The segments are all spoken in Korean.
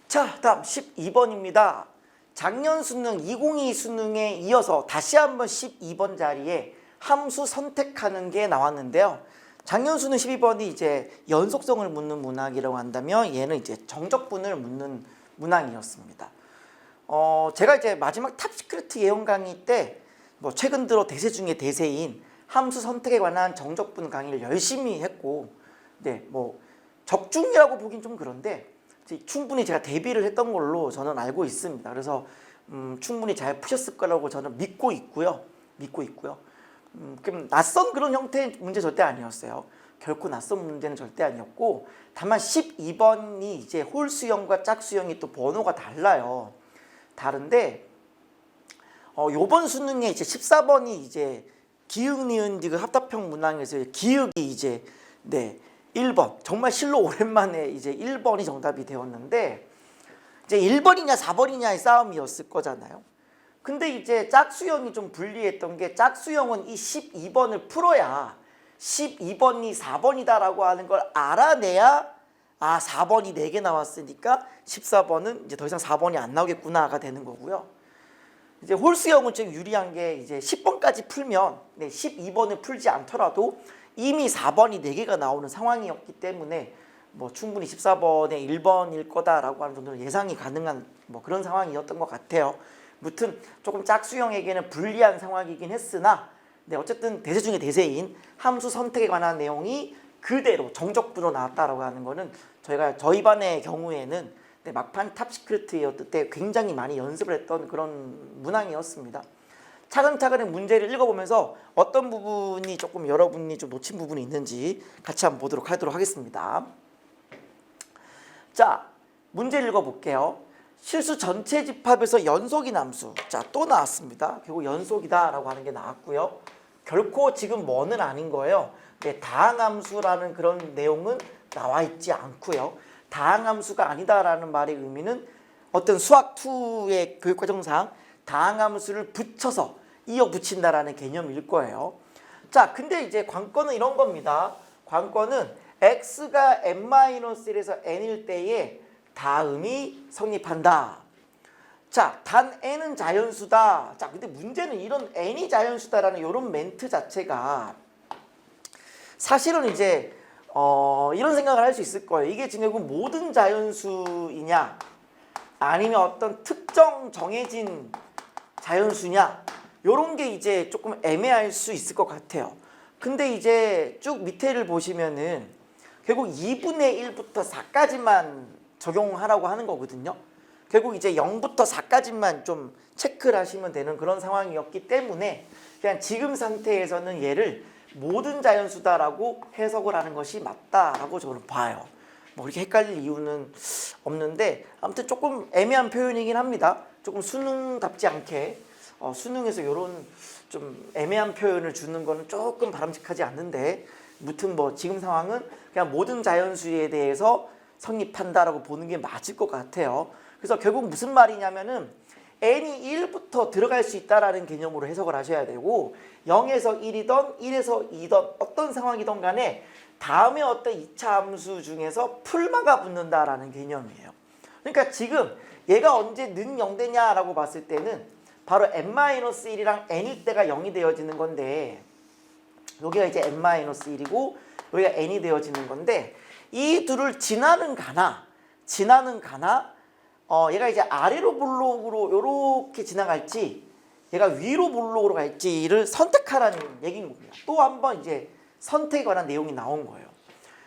자, 다음 12번입니다. 작년 수능 2022 수능에 이어서 다시 한번 12번 자리에 함수 선택하는 게 나왔는데요. 작년 수능 12번이 이제 연속성을 묻는 문항이라고 한다면 얘는 이제 정적분을 묻는 문항이었습니다. 제가 이제 마지막 탑시크릿 예형 강의 때 뭐 최근 들어 대세 중에 대세인 함수 선택에 관한 정적분 강의를 열심히 했고, 네, 뭐 적중이라고 보긴 좀 그런데 충분히 제가 대비를 했던 걸로 저는 알고 있습니다. 그래서 충분히 잘 푸셨을 거라고 저는 믿고 있고요. 그럼 낯선 그런 형태의 문제 절대 아니었어요. 결코 낯선 문제는 절대 아니었고, 다만 12번이 이제 홀수형과 짝수형이 또 번호가 달라요. 다른데 요번 수능에 이제 14번이 이제 기역, 니은, 디귿 합답형 문항에서 기역이 이제 1번, 정말 실로 오랜만에 이제 1번이 정답이 되었는데, 이제 1번이냐 4번이냐의 싸움이었을 거잖아요. 근데 이제 짝수형이 좀 불리했던 게, 짝수형은 이 12번을 풀어야 12번이 4번이다라고 하는 걸 알아내야 4번이 4개 나왔으니까 14번은 이제 더 이상 4번이 안 나오겠구나가 되는 거고요. 이제 홀수형은 좀 유리한 게, 이제 10번까지 풀면 12번을 풀지 않더라도 이미 4번이 4개가 나오는 상황이었기 때문에 뭐 충분히 14번에 1번일 거다라고 하는 정도로 예상이 가능한 뭐 그런 상황이었던 것 같아요. 무튼 조금 짝수형에게는 불리한 상황이긴 했으나, 어쨌든 대세 중에 대세인 함수 선택에 관한 내용이 그대로 정적분으로 나왔다라고 하는 거는 저희 반의 경우에는 막판 탑시크릿이었을 때 굉장히 많이 연습을 했던 그런 문항이었습니다. 차근차근 문제를 읽어보면서 어떤 부분이 조금 여러분이 좀 놓친 부분이 있는지 같이 한번 보도록 하겠습니다. 자, 문제 읽어볼게요. 실수 전체 집합에서 연속인 함수. 자, 또 나왔습니다. 결국 연속이다라고 하는 게 나왔고요. 결코 지금 뭐는 아닌 거예요. 다항함수라는 그런 내용은 나와 있지 않고요. 다항함수가 아니다라는 말의 의미는 어떤 수학 2의 교육과정상 다항함수를 붙여서 이어붙인다라는 개념일 거예요. 자, 근데 이제 관건은 이런 겁니다. 관건은 x가 n-1에서 n일 때에 다음이 성립한다. 자, 단 n은 자연수다. 자, 근데 문제는 이런 n이 자연수다라는 이런 멘트 자체가 사실은 이제 이런 생각을 할 수 있을 거예요. 이게 지금 모든 자연수이냐, 아니면 어떤 특정 정해진 자연수냐, 요런 게 이제 조금 애매할 수 있을 것 같아요. 근데 이제 쭉 밑에를 보시면은 결국 2분의 1부터 4까지만 적용하라고 하는 거거든요. 결국 이제 0부터 4까지만 좀 체크를 하시면 되는 그런 상황이었기 때문에 그냥 지금 상태에서는 얘를 모든 자연수다라고 해석을 하는 것이 맞다라고 저는 봐요. 뭐 그렇게 헷갈릴 이유는 없는데, 아무튼 조금 애매한 표현이긴 합니다. 조금 수능답지 않게 수능에서 이런 좀 애매한 표현을 주는 거는 조금 바람직하지 않는데, 무튼 뭐 지금 상황은 그냥 모든 자연수에 대해서 성립한다라고 보는 게 맞을 것 같아요. 그래서 결국 무슨 말이냐면은 n이 1부터 들어갈 수 있다라는 개념으로 해석을 하셔야 되고, 0에서 1이던 1에서 2던 어떤 상황이든 간에 다음에 어떤 2차 함수 중에서 풀마가 붙는다라는 개념이에요. 그러니까 지금 얘가 언제 는 0 되냐라고 봤을 때는 바로 n-1이랑 n일 때가 0이 되어지는 건데, 여기가 이제 n-1이고 여기가 n이 되어지는 건데, 이 둘을 지나는 가나 얘가 이제 아래로 볼록으로 이렇게 지나갈지 얘가 위로 볼록으로 갈지를 선택하라는 얘기인 겁니다. 또 한 번 이제 선택에 관한 내용이 나온 거예요.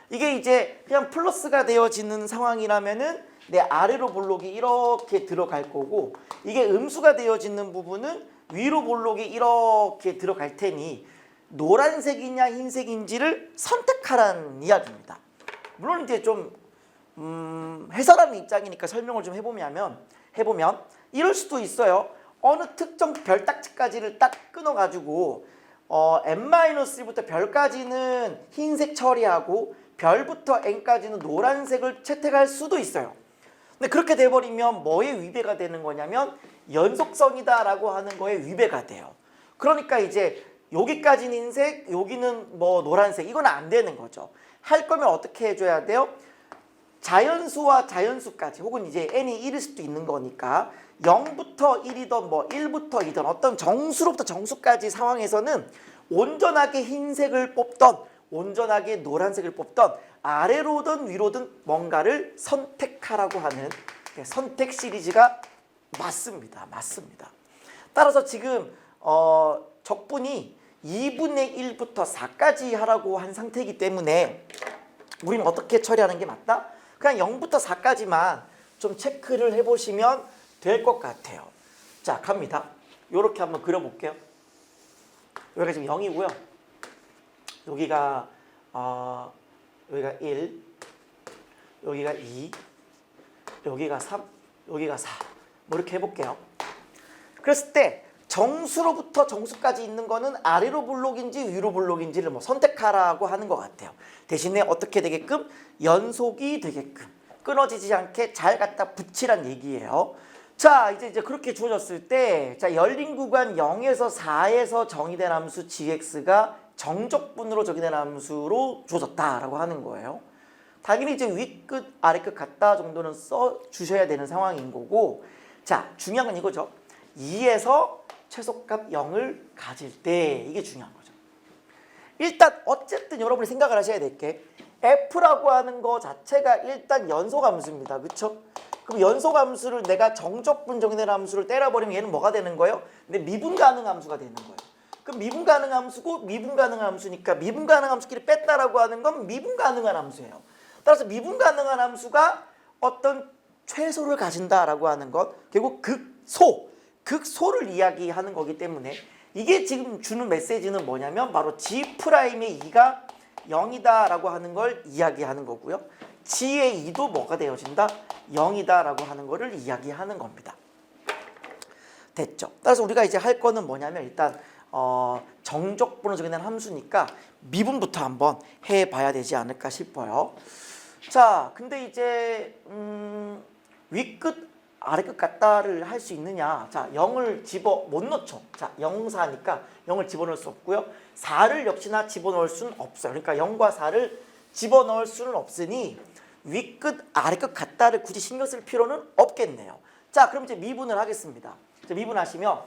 이게 이제 그냥 플러스가 되어지는 상황이라면은 내 아래로 볼록이 이렇게 들어갈 거고, 이게 음수가 되어지는 부분은 위로 볼록이 이렇게 들어갈 테니 노란색이냐 흰색인지를 선택하라는 이야기입니다. 물론 이제 좀 해설하는 입장이니까 설명을 좀 해보면 이럴 수도 있어요. 어느 특정 별딱지까지를 딱 끊어가지고 n-1부터 별까지는 흰색 처리하고 별부터 n까지는 노란색을 채택할 수도 있어요. 근데 그렇게 돼버리면 뭐에 위배가 되는 거냐면 연속성이다라고 하는 거에 위배가 돼요. 그러니까 이제 여기까지는 흰색, 여기는 뭐 노란색, 이건 안 되는 거죠. 할 거면 어떻게 해줘야 돼요? 자연수와 자연수까지 혹은 이제 n이 1일 수도 있는 거니까 0부터 1이던 뭐 1부터 2던 어떤 정수로부터 정수까지 상황에서는 온전하게 흰색을 뽑던 온전하게 노란색을 뽑던 아래로든 위로든 뭔가를 선택하라고 하는 선택 시리즈가 맞습니다. 맞습니다. 따라서 지금 적분이 2분의 1부터 4까지 하라고 한 상태이기 때문에 우리는 어떻게 처리하는 게 맞다? 그냥 0부터 4까지만 좀 체크를 해보시면 될 것 같아요. 자, 갑니다. 이렇게 한번 그려볼게요. 여기가 지금 0이고요. 여기가 1, 여기가 2, 여기가 3, 여기가 4. 뭐 이렇게 해볼게요. 그랬을 때 정수로부터 정수까지 있는 거는 아래로 블록인지 위로 블록인지를 뭐 선택하라고 하는 것 같아요. 대신에 어떻게 되게끔 연속이 되게끔 끊어지지 않게 잘 갖다 붙이란 얘기예요. 자, 이제 그렇게 주어졌을 때, 자, 열린 구간 0에서 4에서 정의된 함수 gx가 정적분으로 정의된 함수로 주어졌다라고 하는 거예요. 당연히 이제 윗끝, 아래끝 같다 정도는 써 주셔야 되는 상황인 거고, 자, 중요한 건 이거죠. 2에서 최소값 0을 가질 때 이게 중요한 거죠. 일단 어쨌든 여러분이 생각을 하셔야 될 게 f라고 하는 거 자체가 일단 연소함수입니다. 그렇죠? 그럼 연소함수를 내가 정적분 정의된 함수를 때려버리면 얘는 뭐가 되는 거예요? 근데 미분 가능 함수가 되는 거예요. 그럼 미분 가능 함수고 미분 가능 함수니까 미분 가능 함수끼리 뺐다라고 하는 건 미분 가능한 함수예요. 따라서 미분 가능한 함수가 어떤 최소를 가진다라고 하는 것, 결국 극소를 이야기하는 거기 때문에 이게 지금 주는 메시지는 뭐냐면 바로 G'의 2가 0이다라고 하는 걸 이야기하는 거고요. G의 2도 뭐가 되어진다? 0이다라고 하는 거를 이야기하는 겁니다. 됐죠? 따라서 우리가 이제 할 거는 뭐냐면 일단 정적분으로 정의된 함수니까 미분부터 한번 해봐야 되지 않을까 싶어요. 자, 근데 이제 윗끝 아래끝 같다를 할 수 있느냐? 자, 0을 못 넣죠. 자, 0, 4니까 0을 집어넣을 수 없고요. 4를 역시나 집어넣을 수는 없어요. 그러니까 0과 4를 집어넣을 수는 없으니 윗끝 아래끝 같다를 굳이 신경 쓸 필요는 없겠네요. 자, 그럼 이제 미분을 하겠습니다. 자, 미분하시면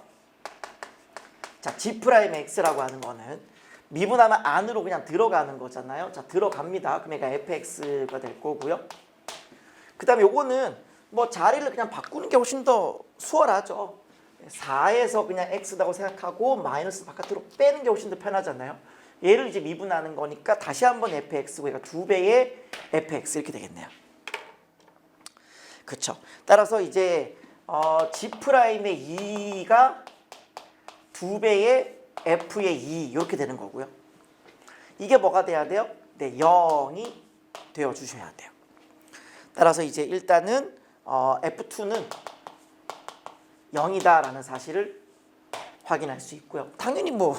자, G'X라고 하는 거는 미분하면 안으로 그냥 들어가는 거잖아요. 자, 들어갑니다. 그러니까 fx가 될 거고요. 그 다음에 요거는 뭐 자리를 그냥 바꾸는 게 훨씬 더 수월하죠. 4에서 그냥 x라고 생각하고 마이너스 바깥으로 빼는 게 훨씬 더 편하잖아요. 얘를 이제 미분하는 거니까 다시 한번 fx고 그러니까 2배의 fx 이렇게 되겠네요. 그렇죠. 따라서 이제 G'의 2가 2배의 f의 2 이렇게 되는 거고요. 이게 뭐가 돼야 돼요? 네, 0이 되어 주셔야 돼요. 따라서 이제 일단은 F2는 0이다라는 사실을 확인할 수 있고요. 당연히 뭐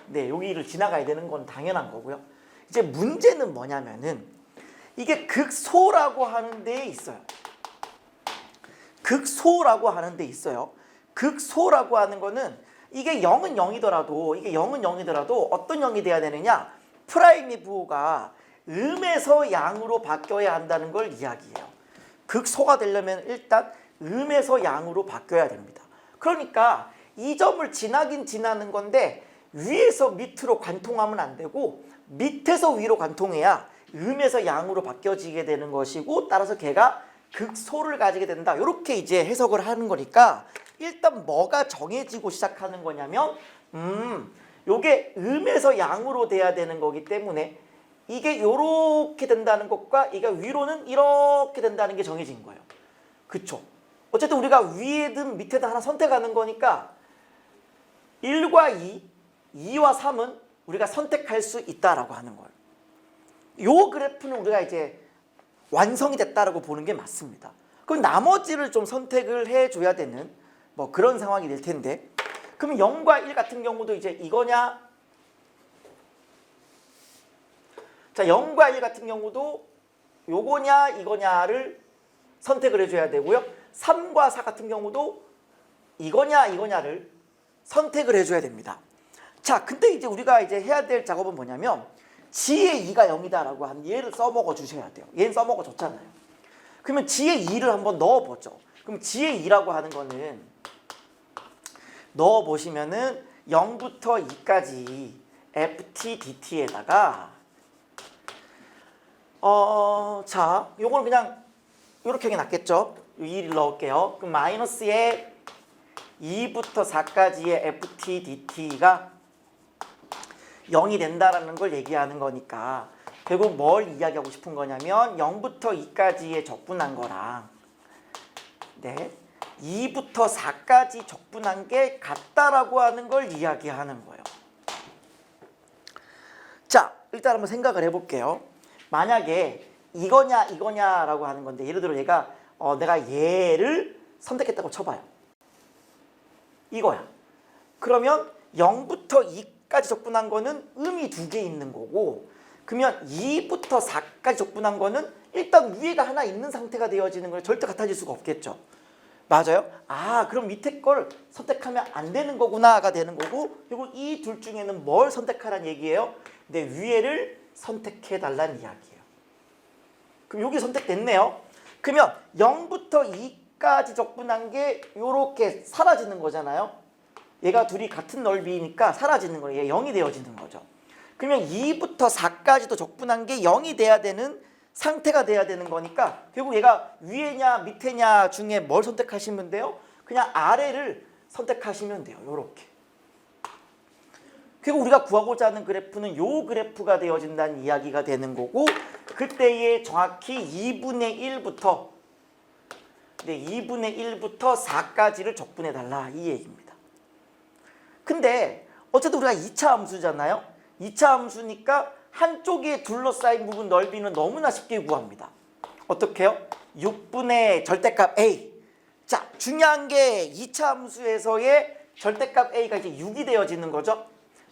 네, 여기를 지나가야 되는 건 당연한 거고요. 이제 문제는 뭐냐면은 이게 극소라고 하는 데에 있어요. 극소라고 하는 데 있어요. 극소라고 하는 거는 이게 0은 0이더라도 어떤 0이 돼야 되느냐? 프라임의 부호가 음에서 양으로 바뀌어야 한다는 걸 이야기해요. 극소가 되려면 일단 음에서 양으로 바뀌어야 됩니다. 그러니까 이 점을 지나긴 지나는 건데 위에서 밑으로 관통하면 안 되고 밑에서 위로 관통해야 음에서 양으로 바뀌어지게 되는 것이고 따라서 걔가 극소를 가지게 된다. 이렇게 이제 해석을 하는 거니까 일단 뭐가 정해지고 시작하는 거냐면 요게 음에서 양으로 돼야 되는 거기 때문에 이게 이렇게 된다는 것과 이게 위로는 이렇게 된다는 게 정해진 거예요. 그쵸? 어쨌든 우리가 위에든 밑에든 하나 선택하는 거니까 1과 2, 2와 3은 우리가 선택할 수 있다라고 하는 거예요. 요 그래프는 우리가 이제 완성이 됐다라고 보는 게 맞습니다. 그럼 나머지를 좀 선택을 해줘야 되는 뭐 그런 상황이 될 텐데 그러면 0과 1 같은 경우도 이제 이거냐 자, 0과 1 같은 경우도 요거냐 이거냐를 선택을 해줘야 되고요. 3과 4 같은 경우도 이거냐를 선택을 해줘야 됩니다. 자, 근데 이제 우리가 이제 해야 될 작업은 뭐냐면 G의 2가 0이다라고 한 얘를 써먹어 주셔야 돼요. 얘는 써먹어 줬잖아요. 그러면 G의 2를 한번 넣어보죠. 그럼 G의 2라고 하는 거는 넣어보시면은 0부터 2까지 ft dt에다가 자, 요거는 그냥 이렇게 하는 게 낫겠죠. 2를 넣을게요. 그럼 마이너스에 2부터 4까지의 ft dt가 0이 된다라는 걸 얘기하는 거니까 결국 뭘 이야기하고 싶은 거냐면 0부터 2까지의 적분한 거랑 2부터 4까지 적분한 게 같다라고 하는 걸 이야기하는 거예요. 자, 일단 한번 생각을 해볼게요. 만약에 이거냐라고 하는 건데 예를 들어 얘가 내가 얘를 선택했다고 쳐봐요. 이거야. 그러면 0부터 2까지 적분한 거는 음이 2개 있는 거고 그러면 2부터 4까지 적분한 거는 일단 위에가 하나 있는 상태가 되어지는 걸 절대 같아질 수가 없겠죠. 맞아요? 그럼 밑에 걸 선택하면 안 되는 거구나가 되는 거고 그리고 이 둘 중에는 뭘 선택하라는 얘기예요? 내 위에를 선택해 달라는 이야기예요. 그럼 여기 선택됐네요. 그러면 0부터 2까지 적분한 게 이렇게 사라지는 거잖아요. 얘가 둘이 같은 넓이니까 사라지는 거예요. 얘 0이 되어지는 거죠. 그러면 2부터 4까지도 적분한 게 0이 돼야 되는 상태가 돼야 되는 거니까 결국 얘가 위에냐 밑에냐 중에 뭘 선택하시면 돼요? 그냥 아래를 선택하시면 돼요. 요렇게. 결국 우리가 구하고자 하는 그래프는 요 그래프가 되어진다는 이야기가 되는 거고 그때에 정확히 2분의 1부터 4까지를 적분해 달라 이 얘기입니다. 근데 어쨌든 우리가 2차 함수잖아요. 2차 함수니까 한쪽에 둘러싸인 부분 넓이는 너무나 쉽게 구합니다. 어떻게 해요? 6분의 절대값 A. 자, 중요한 게 2차 함수에서의 절대값 A가 이제 6이 되어지는 거죠.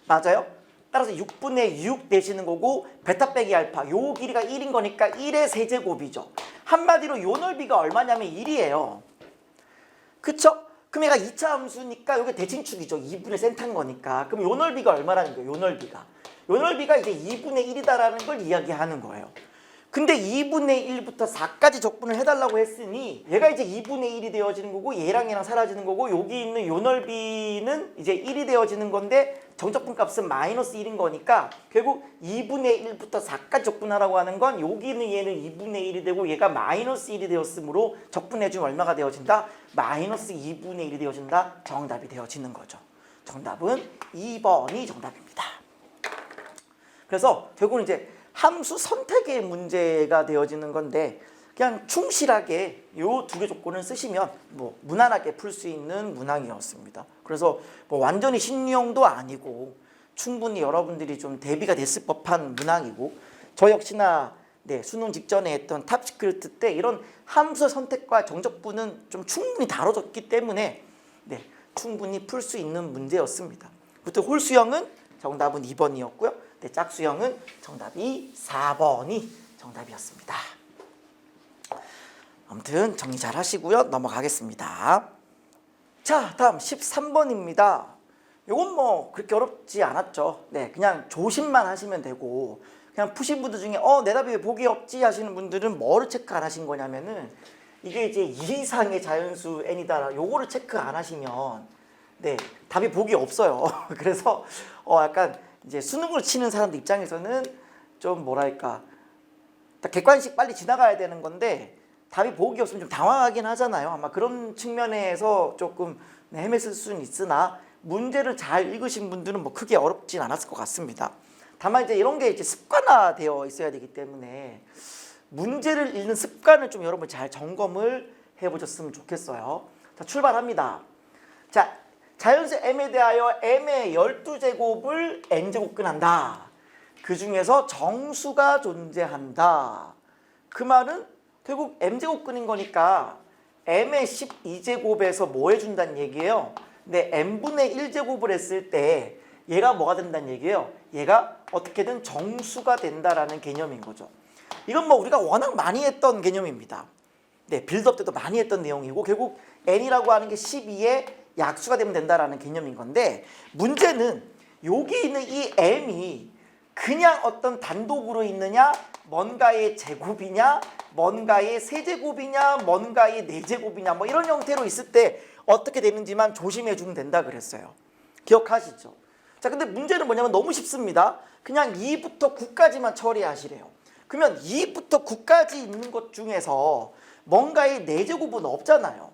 맞아요? 따라서 6분의 6 되시는 거고 베타 빼기 알파 요 길이가 1인 거니까 1의 세제곱이죠. 한마디로 요 넓이가 얼마냐면 1이에요. 그쵸? 그럼 얘가 2차 함수니까 이게 대칭축이죠. 2분의 센터인 거니까. 그럼 요 넓이가 얼마라는 거예요? 요 넓이가 이제 2분의 1이다라는 걸 이야기하는 거예요. 근데 2분의 1부터 4까지 적분을 해달라고 했으니 얘가 이제 2분의 1이 되어지는 거고 얘랑 사라지는 거고 여기 있는 요 넓이는 이제 1이 되어지는 건데 정적분 값은 마이너스 1인 거니까 결국 2분의 1부터 4까지 적분하라고 하는 건 여기는 얘는 2분의 1이 되고 얘가 마이너스 1이 되었으므로 적분해주면 얼마가 되어진다? 마이너스 2분의 1이 되어진다. 정답이 되어지는 거죠. 정답은 2번이 정답입니다. 그래서 결국은 이제 함수 선택의 문제가 되어지는 건데 그냥 충실하게 요 두 개 조건을 쓰시면 뭐 무난하게 풀 수 있는 문항이었습니다. 그래서 뭐 완전히 신유형도 아니고 충분히 여러분들이 좀 대비가 됐을 법한 문항이고 저 역시나 수능 직전에 했던 탑시크릿 때 이런 함수 선택과 정적분은 좀 충분히 다뤄졌기 때문에 충분히 풀 수 있는 문제였습니다. 그때 홀수형은 정답은 2번이었고요. 짝수형은 정답이 4번이 정답이었습니다. 아무튼 정리 잘 하시고요. 넘어가겠습니다. 자, 다음 13번입니다. 요건 뭐 그렇게 어렵지 않았죠. 그냥 조심만 하시면 되고 그냥 푸신 분들 중에 내 답이 왜 복이 없지 하시는 분들은 뭐를 체크 안 하신 거냐면은 이게 이제 2 이상의 자연수 n이다. 요거를 체크 안 하시면 답이 복이 없어요. 그래서 약간 이제 수능을 치는 사람들 입장에서는 좀 뭐랄까 객관식 빨리 지나가야 되는 건데 답이 복이 없으면 좀 당황하긴 하잖아요. 아마 그런 측면에서 조금 헤맸을 수는 있으나 문제를 잘 읽으신 분들은 뭐 크게 어렵진 않았을 것 같습니다. 다만 이제 이런 게 이제 습관화되어 있어야 되기 때문에 문제를 읽는 습관을 좀 여러분 잘 점검을 해보셨으면 좋겠어요. 자, 출발합니다. 자, 자연수 m에 대하여 m의 12제곱을 n제곱근한다. 그 중에서 정수가 존재한다. 그 말은 결국 m제곱근인 거니까 m의 12제곱에서 뭐 해준다는 얘기예요? m분의 1제곱을 했을 때 얘가 뭐가 된다는 얘기예요? 얘가 어떻게든 정수가 된다라는 개념인 거죠. 이건 뭐 우리가 워낙 많이 했던 개념입니다. 빌드업 때도 많이 했던 내용이고 결국 n이라고 하는 게 12에 약수가 되면 된다라는 개념인 건데 문제는 여기 있는 이 m이 그냥 어떤 단독으로 있느냐, 뭔가의 제곱이냐, 뭔가의 세제곱이냐, 뭔가의 네제곱이냐 뭐 이런 형태로 있을 때 어떻게 되는지만 조심해 주면 된다 그랬어요. 기억하시죠? 자, 근데 문제는 뭐냐면 너무 쉽습니다. 그냥 2부터 9까지만 처리하시래요. 그러면 2부터 9까지 있는 것 중에서 뭔가의 네제곱은 없잖아요.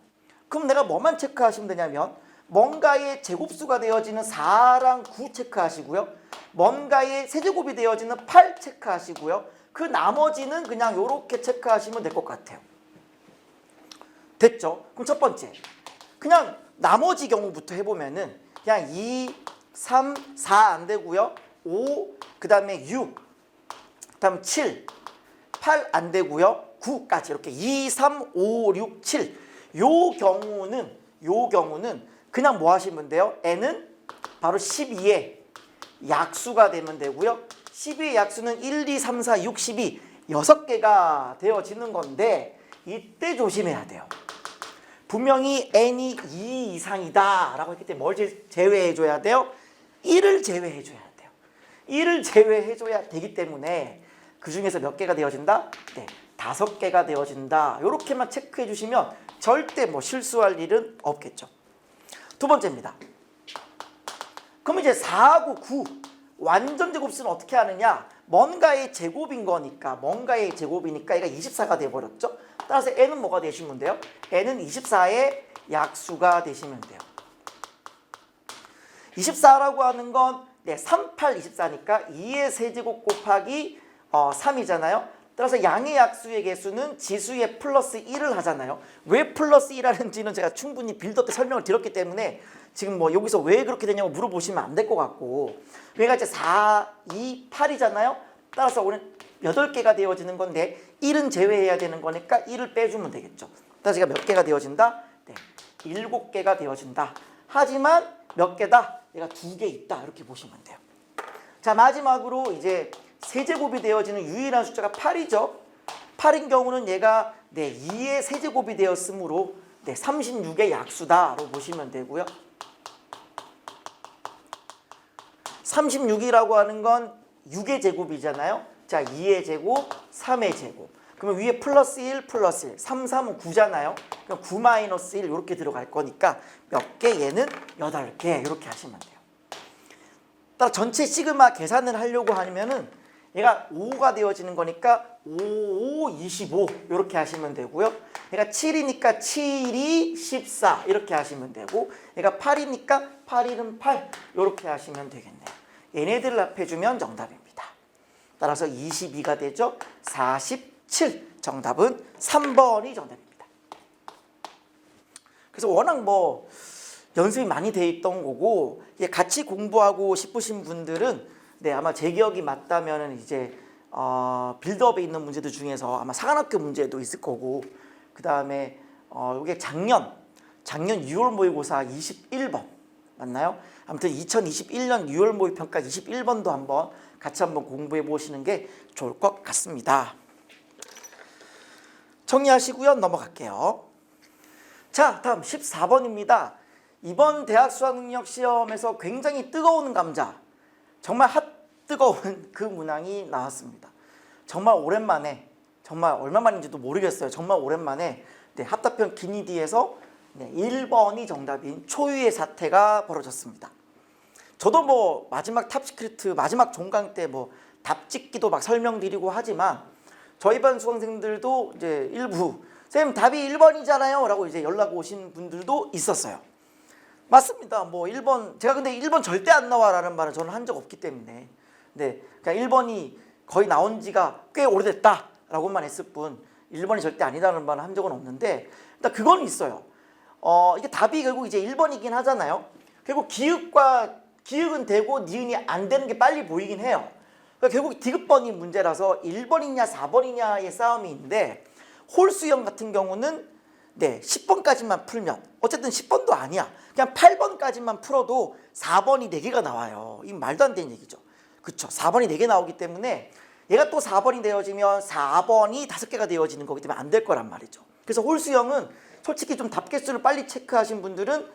그럼 내가 뭐만 체크하시면 되냐면 뭔가의 제곱수가 되어지는 4랑 9 체크하시고요. 뭔가의 세제곱이 되어지는 8 체크하시고요. 그 나머지는 그냥 이렇게 체크하시면 될 것 같아요. 됐죠? 그럼 첫 번째, 그냥 나머지 경우부터 해보면은 그냥 2, 3, 4 안 되고요. 5, 그 다음에 6, 그 다음 7, 8 안 되고요. 9까지 이렇게 2, 3, 5, 6, 7. 요 경우는 그냥 뭐 하시면 돼요? n은 바로 12의 약수가 되면 되고요. 12의 약수는 1, 2, 3, 4, 6, 12 6개가 되어지는 건데 이때 조심해야 돼요. 분명히 n이 2 이상이다 라고 했기 때문에 뭘 제외해 줘야 돼요? 1을 제외해 줘야 돼요. 1을 제외해 줘야 되기 때문에 그 중에서 몇 개가 되어진다? 네, 5개가 되어진다. 이렇게만 체크해 주시면 절대 뭐 실수할 일은 없겠죠. 두 번째입니다. 그럼 이제 4하고 9 완전 제곱수는 어떻게 하느냐? 뭔가의 제곱인 거니까, 뭔가의 제곱이니까 얘가 24가 되어버렸죠. 따라서 n은 뭐가 되시면 돼요? n은 24의 약수가 되시면 돼요. 24라고 하는 건 3, 8, 24니까 2의 세제곱 곱하기 3이잖아요. 따라서 양의 약수의 개수는 지수의 플러스 1을 하잖아요. 왜 플러스 1 하는지는 제가 충분히 빌드업 때 설명을 드렸기 때문에 지금 뭐 여기서 왜 그렇게 되냐고 물어보시면 안 될 것 같고, 그러니까 이제 4, 2, 8이잖아요. 따라서 오늘 8개가 되어지는 건데 1은 제외해야 되는 거니까 1을 빼주면 되겠죠. 따라서 제가 몇 개가 되어진다? 네, 7개가 되어진다. 하지만 몇 개다? 얘가 2개 있다. 이렇게 보시면 돼요. 자, 마지막으로 이제 세제곱이 되어지는 유일한 숫자가 8이죠. 8인 경우는 얘가 2의 세제곱이 되었으므로 36의 약수다라고 보시면 되고요. 36이라고 하는 건 6의 제곱이잖아요. 자, 2의 제곱, 3의 제곱. 그러면 위에 플러스 1, 플러스 1. 3, 3은 9잖아요. 그럼 9 마이너스 1 이렇게 들어갈 거니까 몇 개? 얘는 8개 이렇게 하시면 돼요. 따라 전체 시그마 계산을 하려고 하면은 얘가 5가 되어지는 거니까 5, 5, 25 이렇게 하시면 되고요. 얘가 7이니까 7이 14 이렇게 하시면 되고, 얘가 8이니까 8, 1은 8 이렇게 하시면 되겠네요. 얘네들을 합해주면 정답입니다. 따라서 22가 되죠. 47 정답은 3번이 정답입니다. 그래서 워낙 뭐 연습이 많이 돼 있던 거고, 같이 공부하고 싶으신 분들은 아마 제 기억이 맞다면 이제 빌드업에 있는 문제들 중에서 아마 사관학교 문제도 있을 거고, 그 다음에 이게 작년 6월 모의고사 21번 맞나요? 아무튼 2021년 6월 모의평가 21번도 한번 같이 한번 공부해 보시는 게 좋을 것 같습니다. 정리하시고요. 넘어갈게요. 자, 다음 14번입니다. 이번 대학 수학능력시험에서 굉장히 뜨거운 감자, 정말 뜨거운 그 문항이 나왔습니다. 정말 오랜만에, 정말 얼마 만인지도 모르겠어요. 정말 오랜만에 합답형 기니디에서 1번이 정답인 초유의 사태가 벌어졌습니다. 저도 뭐 마지막 탑시크릿 마지막 종강 때 뭐 답짓기도 막 설명드리고 하지만 저희 반 수강생들도 이제 일부 선생님 답이 1번이잖아요 라고 이제 연락 오신 분들도 있었어요. 맞습니다. 뭐 1번 제가 근데 1번 절대 안 나와라는 말은 저는 한 적 없기 때문에 그냥 1번이 거의 나온 지가 꽤 오래됐다 라고만 했을 뿐 1번이 절대 아니다는 말은 한 적은 없는데, 일단 그건 있어요. 이게 답이 결국 이제 1번이긴 하잖아요. 결국 기역은 되고 니은이 안 되는 게 빨리 보이긴 해요. 그러니까 결국 디귿번이 문제라서 1번이냐 4번이냐의 싸움인데, 홀수형 같은 경우는 10번까지만 풀면 어쨌든 10번도 아니야. 그냥 8번까지만 풀어도 4번이 4개가 나와요. 이건 말도 안 되는 얘기죠. 그쵸? 4번이 4개 나오기 때문에 얘가 또 4번이 되어지면 4번이 5개가 되어지는 거기 때문에 안 될 거란 말이죠. 그래서 홀수형은 솔직히 좀 답개수를 빨리 체크하신 분들은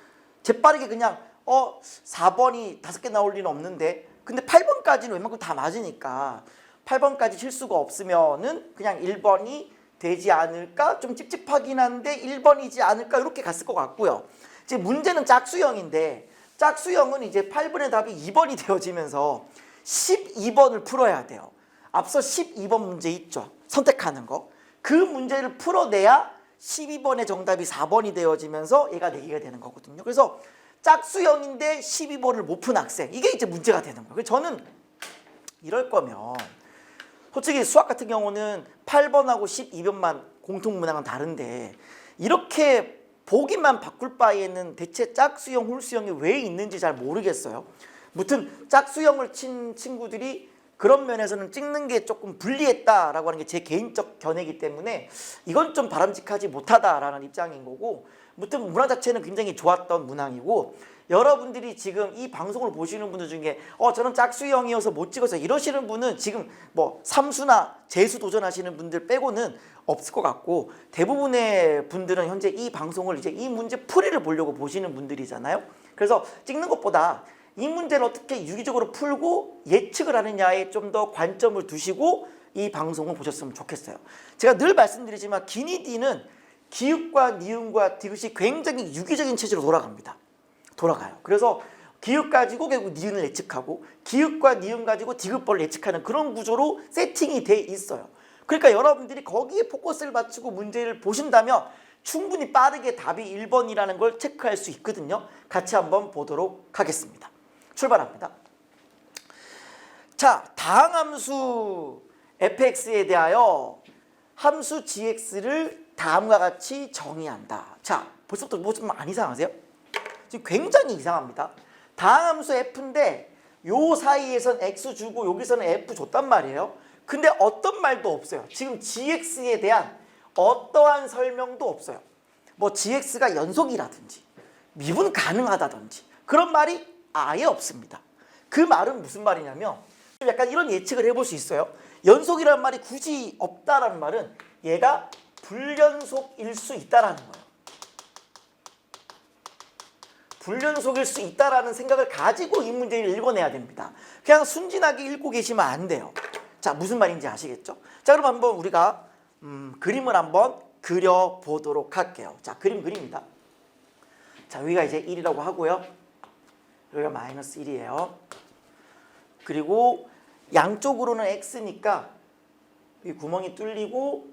재빠르게 그냥 4번이 5개 나올 리는 없는데 근데 8번까지는 웬만큼 다 맞으니까 8번까지 실수가 없으면은 그냥 1번이 되지 않을까? 좀 찝찝하긴 한데 1번이지 않을까? 이렇게 갔을 것 같고요. 이제 문제는 짝수형인데 짝수형은 이제 8번의 답이 2번이 되어지면서 12번을 풀어야 돼요. 앞서 12번 문제 있죠. 선택하는 거. 그 문제를 풀어내야 12번의 정답이 4번이 되어지면서 얘가 4개가 되는 거거든요. 그래서 짝수형인데 12번을 못 푼 학생. 이게 이제 문제가 되는 거예요. 그래서 저는 이럴 거면 솔직히 수학 같은 경우는 8번하고 12번만 공통문항은 다른데 이렇게 보기만 바꿀 바에는 대체 짝수형, 홀수형이 왜 있는지 잘 모르겠어요. 무튼 짝수형을 친 친구들이 그런 면에서는 찍는 게 조금 불리했다라고 하는 게 제 개인적 견해이기 때문에 이건 좀 바람직하지 못하다라는 입장인 거고, 무튼 문항 자체는 굉장히 좋았던 문항이고, 여러분들이 지금 이 방송을 보시는 분들 중에 저는 짝수형이어서 못 찍어서 이러시는 분은 지금 뭐 삼수나 재수 도전하시는 분들 빼고는 없을 것 같고, 대부분의 분들은 현재 이 방송을 이제 이 문제 풀이를 보려고 보시는 분들이잖아요. 그래서 찍는 것보다 이 문제를 어떻게 유기적으로 풀고 예측을 하느냐에 좀 더 관점을 두시고 이 방송을 보셨으면 좋겠어요. 제가 늘 말씀드리지만 기니디는 기읍과 니은과 디귿이 굉장히 유기적인 체제로 돌아가요. 그래서 기읍 가지고 결국 니은을 예측하고 기읍과 니은 가지고 디귿벌을 예측하는 그런 구조로 세팅이 돼 있어요. 그러니까 여러분들이 거기에 포커스를 맞추고 문제를 보신다면 충분히 빠르게 답이 1번이라는 걸 체크할 수 있거든요. 같이 한번 보도록 하겠습니다. 출발합니다. 자, 다항함수 fx에 대하여 함수 gx를 다음과 같이 정의한다. 자, 벌써부터 뭐 좀 안 이상하세요? 지금 굉장히 이상합니다. 다항함수 f인데 요 사이에선 x 주고 여기서는 f 줬단 말이에요. 근데 어떤 말도 없어요. 지금 gx에 대한 어떠한 설명도 없어요. 뭐 gx가 연속이라든지 미분 가능하다든지 그런 말이 아예 없습니다. 그 말은 무슨 말이냐면 약간 이런 예측을 해볼 수 있어요. 연속이라는 말이 굳이 없다라는 말은 얘가 불연속일 수 있다라는 거예요. 불연속일 수 있다라는 생각을 가지고 이 문제를 읽어내야 됩니다. 그냥 순진하게 읽고 계시면 안 돼요. 자, 무슨 말인지 아시겠죠? 자, 그럼 한번 우리가 그림을 한번 그려보도록 할게요. 자, 그립니다. 자, 여기가 이제 1이라고 하고요. 여기가 마이너스 1이에요. 그리고 양쪽으로는 x니까 이 구멍이 뚫리고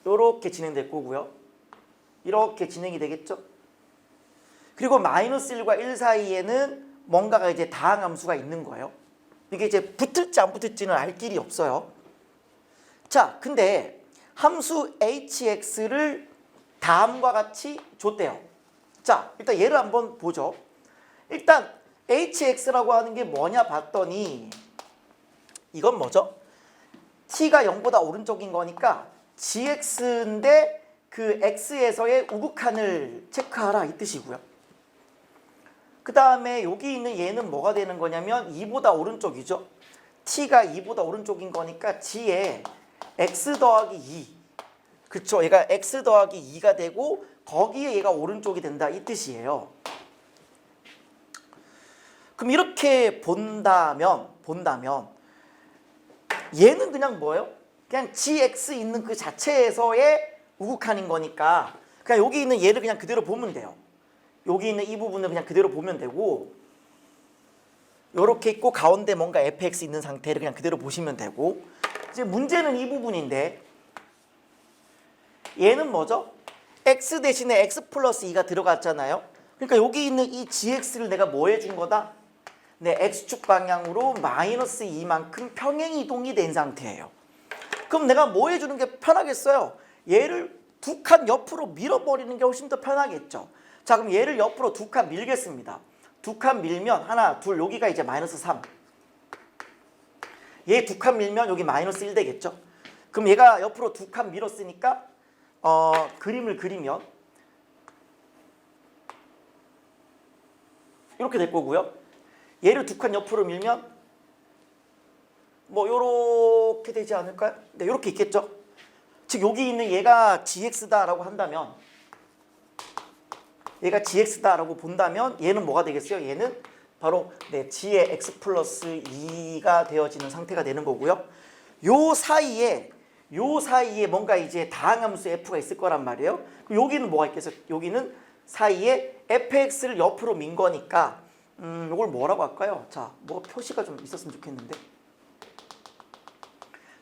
이렇게 진행될 거고요. 이렇게 진행이 되겠죠. 그리고 마이너스 1과 1 사이에는 뭔가가 이제 다항함수가 있는 거예요. 이게 이제 붙을지 안 붙을지는 알 길이 없어요. 자, 근데 함수 hx를 다음과 같이 줬대요. 자, 일단 얘를 한번 보죠. 일단 hx라고 하는 게 뭐냐 봤더니 이건 뭐죠? t가 0보다 오른쪽인 거니까 gx인데 그 x에서의 우극한을 체크하라 이 뜻이고요. 그 다음에 여기 있는 얘는 뭐가 되는 거냐면 2보다 오른쪽이죠. t가 2보다 오른쪽인 거니까 g에 x 더하기 2, 그쵸? 얘가 x 더하기 2가 되고 거기에 얘가 오른쪽이 된다 이 뜻이에요. 그럼 이렇게 본다면 얘는 그냥 뭐예요? 그냥 gx 있는 그 자체에서의 우극한인 거니까 그냥 여기 있는 얘를 그냥 그대로 보면 돼요. 여기 있는 이 부분을 그냥 그대로 보면 되고, 요렇게 있고 가운데 뭔가 fx 있는 상태를 그냥 그대로 보시면 되고, 이제 문제는 이 부분인데 얘는 뭐죠? x 대신에 x 플러스 2가 들어갔잖아요. 그러니까 여기 있는 이 gx를 내가 뭐 해준 거다? 네, x축 방향으로 마이너스 2만큼 평행 이동이 된 상태예요. 그럼 내가 뭐 해주는 게 편하겠어요? 얘를 두 칸 옆으로 밀어버리는 게 훨씬 더 편하겠죠. 자, 그럼 얘를 옆으로 두 칸 밀겠습니다. 두 칸 밀면 하나, 둘, 여기가 이제 마이너스 3. 얘 두 칸 밀면 여기 마이너스 1 되겠죠. 그럼 얘가 옆으로 두 칸 밀었으니까 그림을 그리면 이렇게 될 거고요. 얘를 두 칸 옆으로 밀면 뭐 요렇게 되지 않을까요? 네, 요렇게 있겠죠. 즉 여기 있는 얘가 gx다라고 한다면, 얘가 gx다라고 본다면 얘는 뭐가 되겠어요? 얘는 바로 네, g의 x 플러스 2가 되어지는 상태가 되는 거고요. 요 사이에 뭔가 이제 다항함수 f가 있을 거란 말이에요. 그럼 여기는 뭐가 있겠어요? 여기는 사이에 fx를 옆으로 민 거니까 이걸 뭐라고 할까요? 자, 뭐 표시가 좀 있었으면 좋겠는데.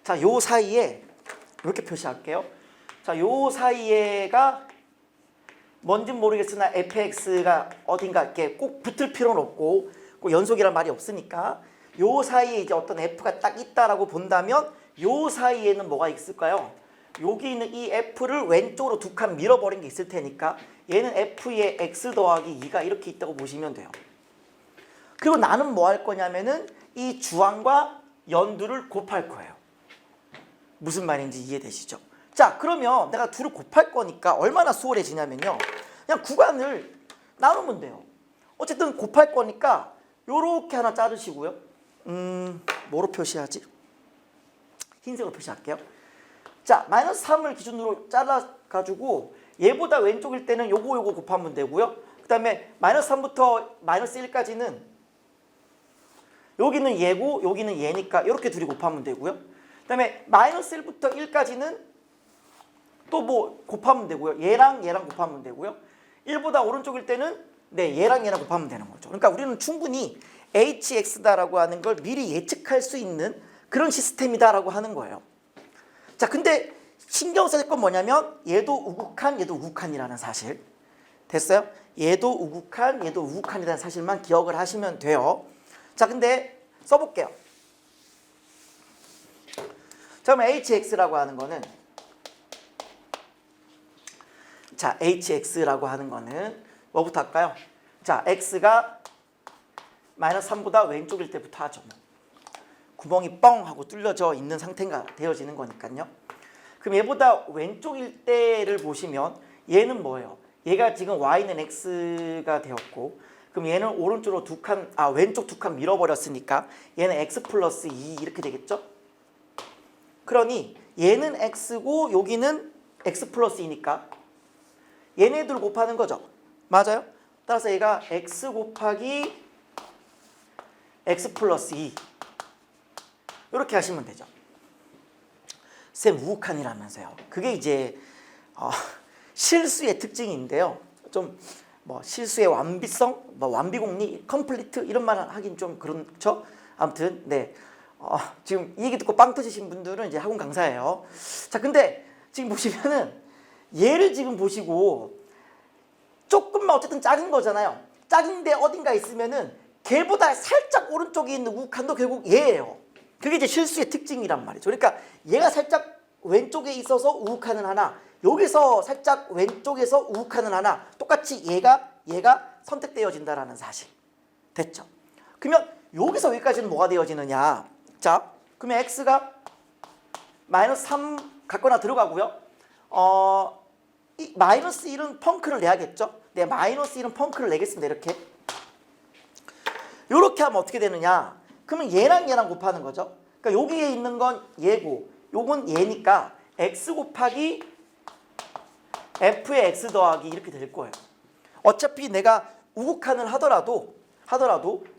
자, 요 사이에 이렇게 표시할게요. 자, 요 사이에가 뭔진 모르겠으나 fx가 어딘가 이렇게 꼭 붙을 필요는 없고 꼭 연속이란 말이 없으니까 요 사이에 이제 어떤 f가 딱 있다라고 본다면 요 사이에는 뭐가 있을까요? 여기 있는 이 f를 왼쪽으로 두 칸 밀어버린 게 있을 테니까 얘는 f의 x 더하기 2가 이렇게 있다고 보시면 돼요. 그리고 나는 뭐 할 거냐면은 이 주항과 연두를 곱할 거예요. 무슨 말인지 이해되시죠? 자, 그러면 내가 둘을 곱할 거니까 얼마나 수월해지냐면요. 그냥 구간을 나누면 돼요. 어쨌든 곱할 거니까 요렇게 하나 자르시고요. 뭐로 표시하지? 흰색으로 표시할게요. 자, 마이너스 3을 기준으로 잘라가지고 얘보다 왼쪽일 때는 요거 곱하면 되고요. 그 다음에 마이너스 3부터 마이너스 1까지는 여기는 얘고 여기는 얘니까 이렇게 둘이 곱하면 되고요. 그 다음에 마이너스 1부터 1까지는 또 뭐 곱하면 되고요. 얘랑 곱하면 되고요. 1보다 오른쪽일 때는 네, 얘랑 곱하면 되는 거죠. 그러니까 우리는 충분히 hx다라고 하는 걸 미리 예측할 수 있는 그런 시스템이다라고 하는 거예요. 자, 근데 신경 써야 될 건 뭐냐면 얘도 우극한이라는 사실. 됐어요? 얘도 우극한이라는 사실만 기억을 하시면 돼요. 자, 근데 써볼게요. 자, 그럼 hx라고 하는 거는 자, hx라고 하는 거는 뭐부터 할까요? 자, x가 마이너스 3보다 왼쪽일 때부터 하죠. 구멍이 뻥 하고 뚫려져 있는 상태가 되어지는 거니까요. 그럼 얘보다 왼쪽일 때를 보시면 얘는 뭐예요? 얘가 지금 y는 x가 되었고 그럼 얘는 오른쪽으로 왼쪽 두 칸 밀어버렸으니까 얘는 x 플러스 2 이렇게 되겠죠? 그러니 얘는 x고 여기는 x 플러스 2니까 얘네들 곱하는 거죠. 맞아요? 따라서 얘가 x 곱하기 x 플러스 2 이렇게 하시면 되죠. 쌤 우극한이라면서요. 그게 이제 실수의 특징인데요. 좀 뭐 실수의 완비성, 뭐 완비공리, 컴플리트 이런 말 하긴 좀 그렇죠. 아무튼 네. 지금 이 얘기 듣고 빵 터지신 분들은 이제 학원 강사예요. 자, 근데 지금 보시면은 얘를 지금 보시고 조금만 어쨌든 작은 거잖아요. 작은데 어딘가 있으면은 걔보다 살짝 오른쪽에 있는 우극한도 결국 얘예요. 그게 이제 실수의 특징이란 말이죠. 그러니까 얘가 살짝 왼쪽에 있어서 우극한은 하나, 여기서 살짝 왼쪽에서 우극한은 하나, 똑같이 얘가 선택되어진다라는 사실. 됐죠? 그러면 여기서 여기까지는 뭐가 되어지느냐? 자, 그러면 x가 마이너스 3 갖거나 들어가고요. 이 마이너스 1은 펑크를 내야겠죠? 네, 마이너스 1은 펑크를 내겠습니다. 이렇게. 이렇게 하면 어떻게 되느냐? 그러면 얘랑 곱하는 거죠. 그러니까 여기에 있는 건 얘고 요건 얘니까 x 곱하기 f의 x 더하기 이렇게 될 거예요. 어차피 내가 우극한을 하더라도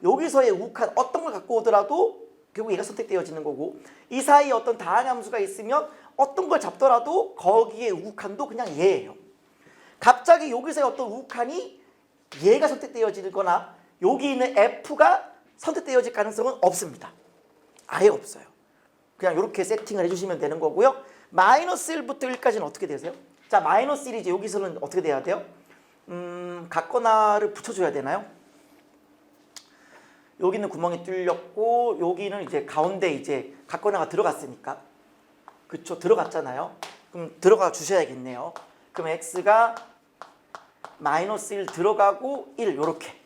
여기서의 우극한 어떤 걸 갖고 오더라도 결국 얘가 선택되어지는 거고 이 사이에 어떤 다항함수가 있으면 어떤 걸 잡더라도 거기에 우극한도 그냥 얘예요. 갑자기 여기서의 어떤 우극한이 얘가 선택되어지거나 여기 있는 f가 선택되어질 가능성은 없습니다. 아예 없어요. 그냥 이렇게 세팅을 해주시면 되는 거고요. 마이너스 1부터 1까지는 어떻게 되세요? 자, 마이너스 1이 이제 여기서는 어떻게 돼야 돼요? 갖거나를 붙여줘야 되나요? 여기는 구멍이 뚫렸고 여기는 이제 가운데 이제 갖거나가 들어갔으니까 그쵸? 들어갔잖아요. 그럼 들어가 주셔야겠네요. 그럼 x가 마이너스 1 들어가고 1 요렇게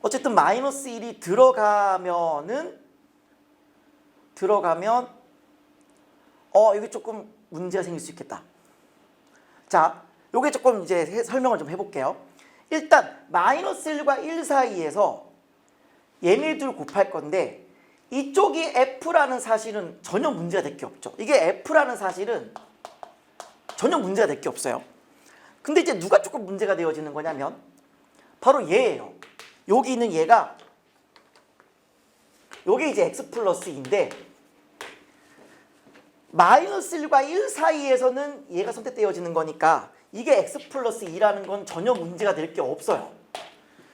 어쨌든 마이너스 1이 들어가면 이게 조금 문제가 생길 수 있겠다. 자, 요게 조금 이제 설명을 좀 해볼게요. 일단 마이너스 1과 1 사이에서 얘네들 곱할 건데 이쪽이 f라는 사실은 전혀 문제가 될 게 없죠. 이게 f라는 사실은 전혀 문제가 될 게 없어요. 근데 이제 누가 조금 문제가 되어지는 거냐면 바로 얘예요. 여기 있는 얘가 요게 이제 x 플러스 2인데 마이너스 1과 1 사이에서는 얘가 선택되어지는 거니까 이게 x 플러스 2라는 건 전혀 문제가 될 게 없어요.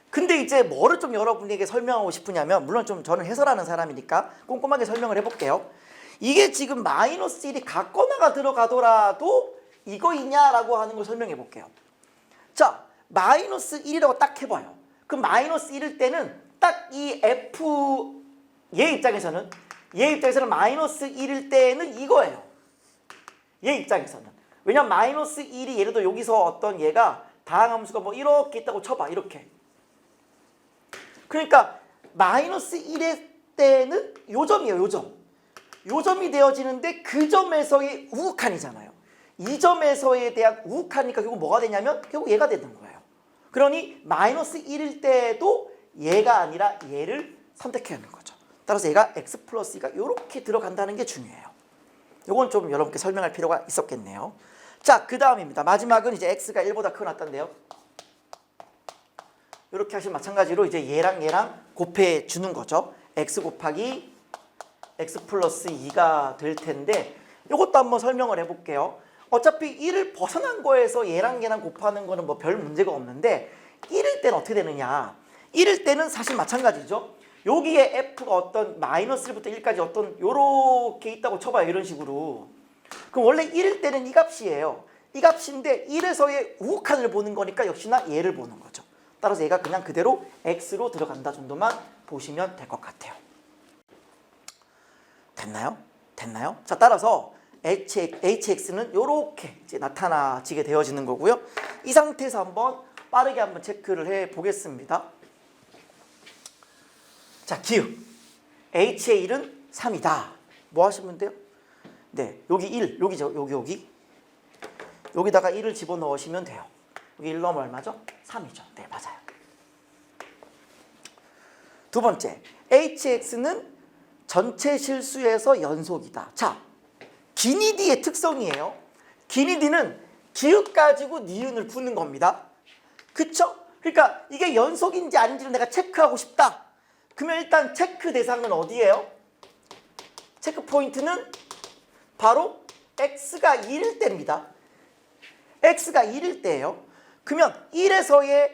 근데 이제 뭐를 좀 여러분에게 설명하고 싶으냐면, 물론 좀 저는 해설하는 사람이니까 꼼꼼하게 설명을 해볼게요. 이게 지금 마이너스 1이 갖거나가 들어가더라도 이거이냐라고 하는 걸 설명해 볼게요. 자, 마이너스 1이라고 딱 해봐요. 그럼 마이너스 1일 때는 딱 이 f 얘 입장에서는 마이너스 1일 때는 이거예요. 얘 입장에서는. 왜냐면 마이너스 1이 예를 들어 여기서 어떤 얘가 다항함수가 뭐 이렇게 있다고 쳐봐. 이렇게. 그러니까 마이너스 1의 때는 요 점이에요. 요 점. 요 점이 되어지는데 그 점에서의 우극한이잖아요. 이 점에서에 대한 우극하니까 결국 뭐가 되냐면 결국 얘가 되는 거예요. 그러니 마이너스 1일 때도 얘가 아니라 얘를 선택해야 하는 거죠. 따라서 얘가 x 플러스 2가 이렇게 들어간다는 게 중요해요. 이건 좀 여러분께 설명할 필요가 있었겠네요. 자, 그 다음입니다. 마지막은 이제 x가 1보다 크고 같다인데요. 이렇게 하시면 마찬가지로 이제 얘랑 곱해 주는 거죠. x 곱하기 x 플러스 2가 될 텐데 이것도 한번 설명을 해볼게요. 어차피 1을 벗어난 거에서 얘랑 곱하는 거는 뭐 별 문제가 없는데 1일 때는 어떻게 되느냐. 1일 때는 사실 마찬가지죠. 여기에 f가 어떤 마이너스 1부터 1까지 어떤 요렇게 있다고 쳐봐요. 이런 식으로. 그럼 원래 1일 때는 이 값이에요. 이 값인데 1에서의 우극한을 보는 거니까 역시나 얘를 보는 거죠. 따라서 얘가 그냥 그대로 x로 들어간다 정도만 보시면 될 것 같아요. 됐나요? 자, 따라서 hx는 이렇게 이제 나타나지게 되어지는 거고요. 이 상태에서 한번 빠르게 한번 체크를 해 보겠습니다. 자, 기억. h의 1은 3이다. 뭐 하시면 돼요? 네, 여기 1, 여기죠. 여기. 여기다가 1을 집어넣으시면 돼요. 여기 1 넣으면 얼마죠? 3이죠. 네, 맞아요. 두 번째, hx는 전체 실수에서 연속이다. 자, 기니디의 특성이에요. 기니디는 기억 가지고 니은을 푸는 겁니다. 그쵸? 그러니까 이게 연속인지 아닌지를 내가 체크하고 싶다. 그러면 일단 체크 대상은 어디예요? 체크 포인트는 바로 x가 1일 때입니다. x가 1일 때예요. 그러면 1에서의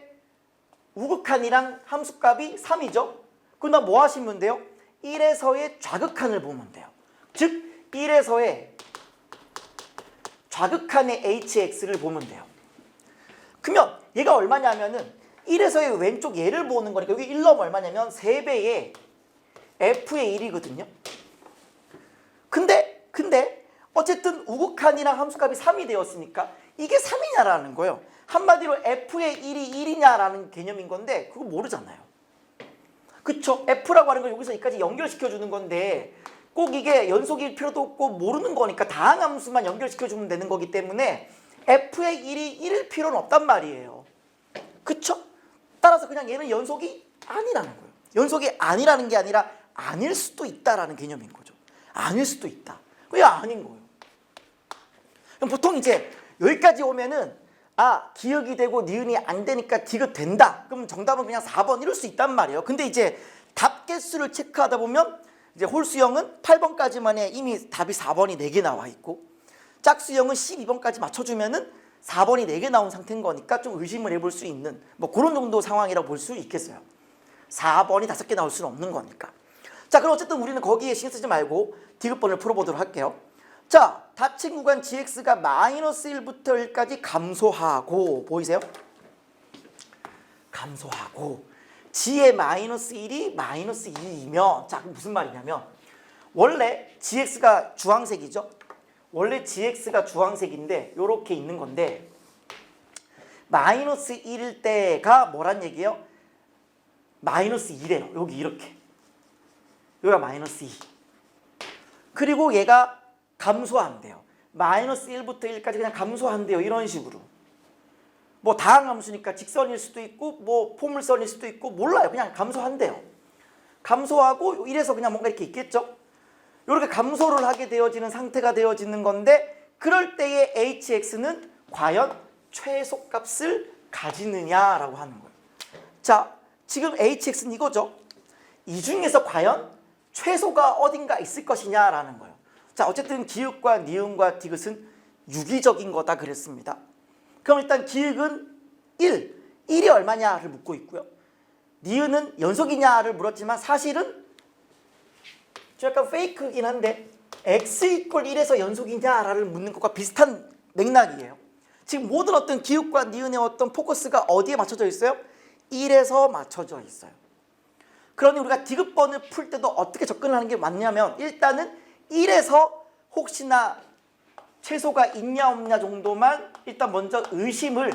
우극한이랑 함수값이 3이죠. 그럼 나 뭐 하시면 돼요? 1에서의 좌극한을 보면 돼요. 즉 1에서의 좌극한의 hx를 보면 돼요. 그러면 얘가 얼마냐면은 1에서의 왼쪽 얘를 보는 거니까 여기 1 넣으면 얼마냐면 3배의 f의 1이거든요. 근데 어쨌든 우극한이랑 함수값이 3이 되었으니까 이게 3이냐라는 거예요. 한마디로 f의 1이 1이냐라는 개념인 건데 그거 모르잖아요. 그쵸? f라고 하는 건 여기서 여기까지 연결시켜주는 건데 꼭 이게 연속일 필요도 없고 모르는 거니까 다항함수만 연결시켜주면 되는 거기 때문에 f의 1이 1일 필요는 없단 말이에요. 그쵸? 따라서 그냥 얘는 연속이 아니라는 거예요. 연속이 아니라는 게 아니라 아닐 수도 있다라는 개념인 거죠. 아닐 수도 있다. 그게 아닌 거예요. 그럼 보통 이제 여기까지 오면은 기억이 되고 니은이 안 되니까 디귿 된다. 그럼 정답은 그냥 4번 이럴 수 있단 말이에요. 근데 이제 답 개수를 체크하다 보면 이제 홀수형은 8번까지만 해 이미 답이 4번이 4개 나와 있고 짝수형은 12번까지 맞춰주면은 4번이 4개 나온 상태인 거니까 좀 의심을 해볼 수 있는 뭐 그런 정도 상황이라고 볼 수 있겠어요. 4번이 5개 나올 수는 없는 거니까. 자, 그럼 어쨌든 우리는 거기에 신경 쓰지 말고 디귿번을 풀어보도록 할게요. 자, 닫힌 구간 gx가 마이너스 1부터 1까지 감소하고 보이세요? 감소하고 g의 마이너스 1이 마이너스 2이면 자, 그럼 무슨 말이냐면 원래 gx가 주황색이죠? 원래 gx가 주황색인데 요렇게 있는 건데 마이너스 1일 때가 뭐란 얘기예요? 마이너스 2래요. 여기 이렇게. 여기가 마이너스 2. 그리고 얘가 감소한대요. 마이너스 1부터 1까지 그냥 감소한대요. 이런 식으로. 뭐 다항함수니까 직선일 수도 있고 뭐 포물선일 수도 있고 몰라요. 그냥 감소한대요. 감소하고 이래서 그냥 뭔가 이렇게 있겠죠. 이렇게 감소를 하게 되어지는 상태가 되어지는 건데 그럴 때의 hx는 과연 최소값을 가지느냐라고 하는 거예요. 자, 지금 hx는 이거죠. 이 중에서 과연 최소가 어딘가 있을 것이냐라는 거예요. 자, 어쨌든 기읍과 니은과 디귿은 유기적인 거다 그랬습니다. 그럼 일단 기읍은 1이 얼마냐를 묻고 있고요. 니은은 연속이냐를 물었지만 사실은 좀 약간 페이크이긴 한데 x 이퀄 1에서 연속이냐를 묻는 것과 비슷한 맥락이에요. 지금 모든 어떤 기읍과 니은의 어떤 포커스가 어디에 맞춰져 있어요? 1에서 맞춰져 있어요. 그러니 우리가 디귿번을 풀 때도 어떻게 접근을 하는 게 맞냐면 일단은 1에서 혹시나 최소가 있냐 없냐 정도만 일단 먼저 의심을